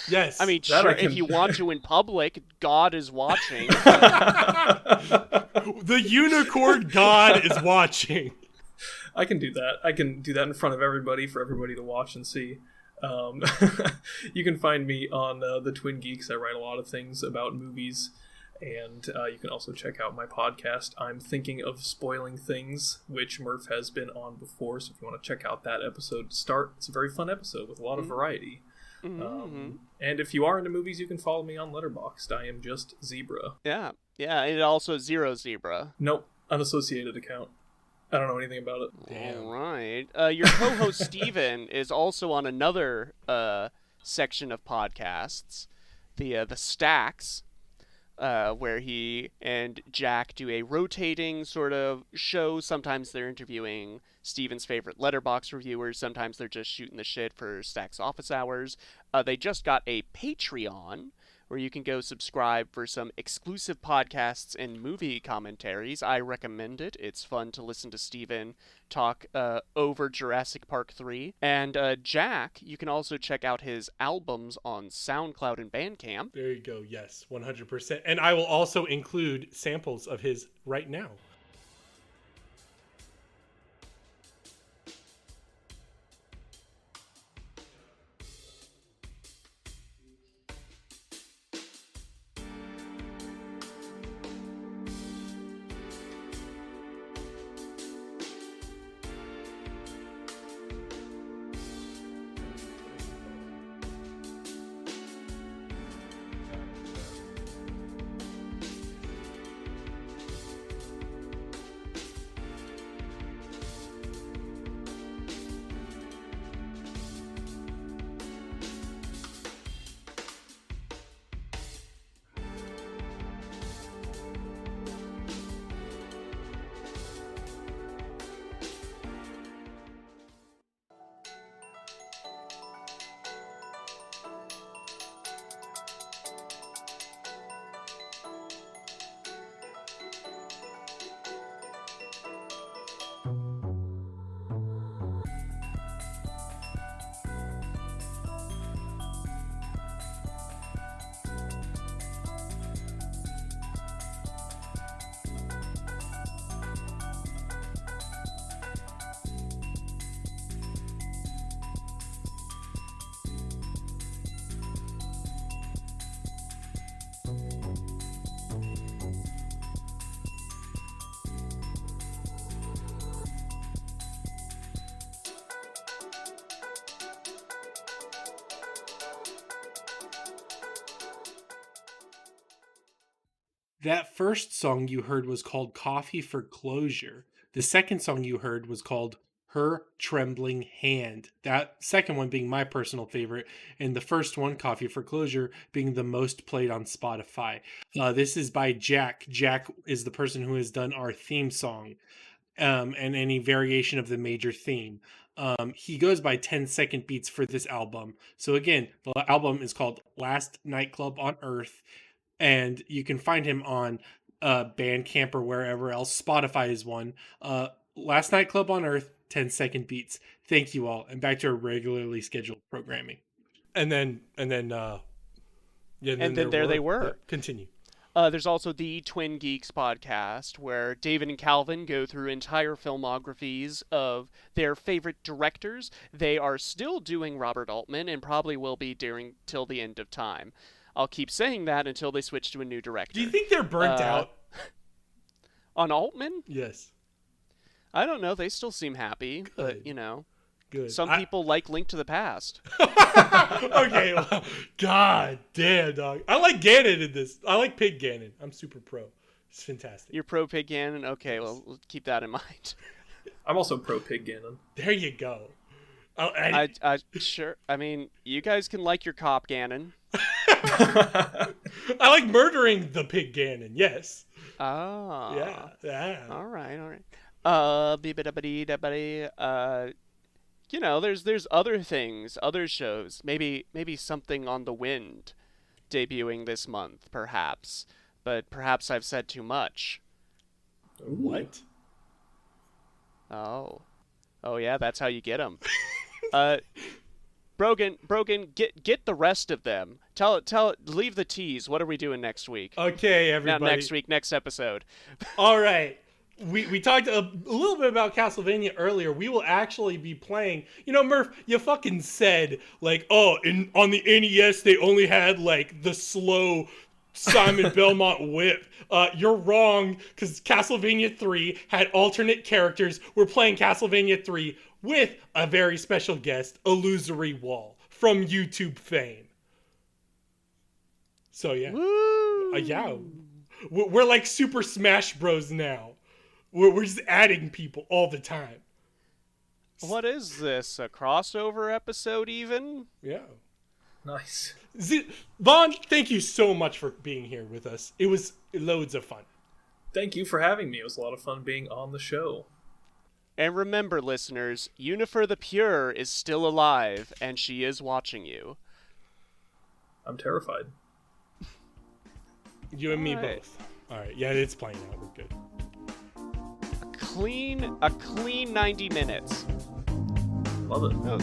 Yes.
I mean, sure, if you want to in public, God is watching.
The unicorn God is watching.
I can do that. I can do that in front of everybody for everybody to watch and see. You can find me on the Twin Geeks. I write a lot of things about movies. And you can also check out my podcast, I'm Thinking of Spoiling Things, which Murph has been on before. So if you want to check out that episode to start, it's a very fun episode with a lot of variety. And if you are into movies, you can follow me on Letterboxd. I am just Zebra.
Yeah, and also Zero Zebra.
Nope, unassociated account. I don't know anything about it.
Damn. All right. Your co-host Steven is also on another section of podcasts, the Stacks. Where he and Jack do a rotating sort of show. Sometimes they're interviewing Steven's favorite Letterboxd reviewers. Sometimes they're just shooting the shit for Stack's office hours. They just got a Patreon where you can go subscribe for some exclusive podcasts and movie commentaries. I recommend it. It's fun to listen to Steven talk over Jurassic Park 3. And Jack, you can also check out his albums on SoundCloud and Bandcamp.
There you go. Yes, 100%. And I will also include samples of his right now. That first song you heard was called Coffee for Closure. The second song you heard was called Her Trembling Hand. That second one being my personal favorite, and the first one, Coffee for Closure, being the most played on Spotify. This is by Jack. Jack is the person who has done our theme song and any variation of the major theme. He goes by 10-second beats for this album. So again, the album is called Last Nightclub on Earth, and you can find him on Bandcamp or wherever else. Spotify is one. Last Nightclub on Earth, 10-second beats. Thank you all, and back to our regularly scheduled programming. And then there
they were.
Continue.
There's also the Twin Geeks podcast, where David and Calvin go through entire filmographies of their favorite directors. They are still doing Robert Altman and probably will be during till the end of time. I'll keep saying that until they switch to a new director.
Do you think they're burnt out?
On Altman?
Yes.
I don't know. They still seem happy,
Good.
but, you know.
Good.
Some people like Link to the Past.
Okay, well, god damn, dog. I like Ganon in this. I like Pig Ganon. I'm super pro. It's fantastic.
You're pro Pig Ganon? Okay, well, we'll keep that in mind.
I'm also pro Pig Ganon.
There you go.
Sure. I mean, you guys can like your cop Ganon.
I like murdering the Pig Ganon, yes.
Oh.
Yeah.
All right. You know, there's other things, other shows. Maybe something on the Wind debuting this month, perhaps. But perhaps I've said too much.
What?
Oh yeah, that's how you get them. Brogan, get the rest of them. Tell, leave the tease. What are we doing next week?
Okay, everybody.
Not next week, next episode.
All right. We talked a little bit about Castlevania earlier. We will actually be playing. You know, Murph, you fucking said, like, on the NES, they only had, like, the slow Simon Belmont whip. You're wrong, because Castlevania 3 had alternate characters. We're playing Castlevania 3 with a very special guest, Illusory Wall, from YouTube fame. So, yeah.
Woo!
Yeah. We're like Super Smash Bros. Now. We're just adding people all the time.
What is this? A crossover episode, even?
Yeah.
Nice.
Vaughn, thank you so much for being here with us. It was loads of fun.
Thank you for having me. It was a lot of fun being on the show.
And remember, listeners, Unifer the Pure is still alive, and she is watching you.
I'm terrified.
You and me
All right.
both. All right. Yeah, it's playing out. We're good.
A clean 90 minutes.
Love it.
Oh.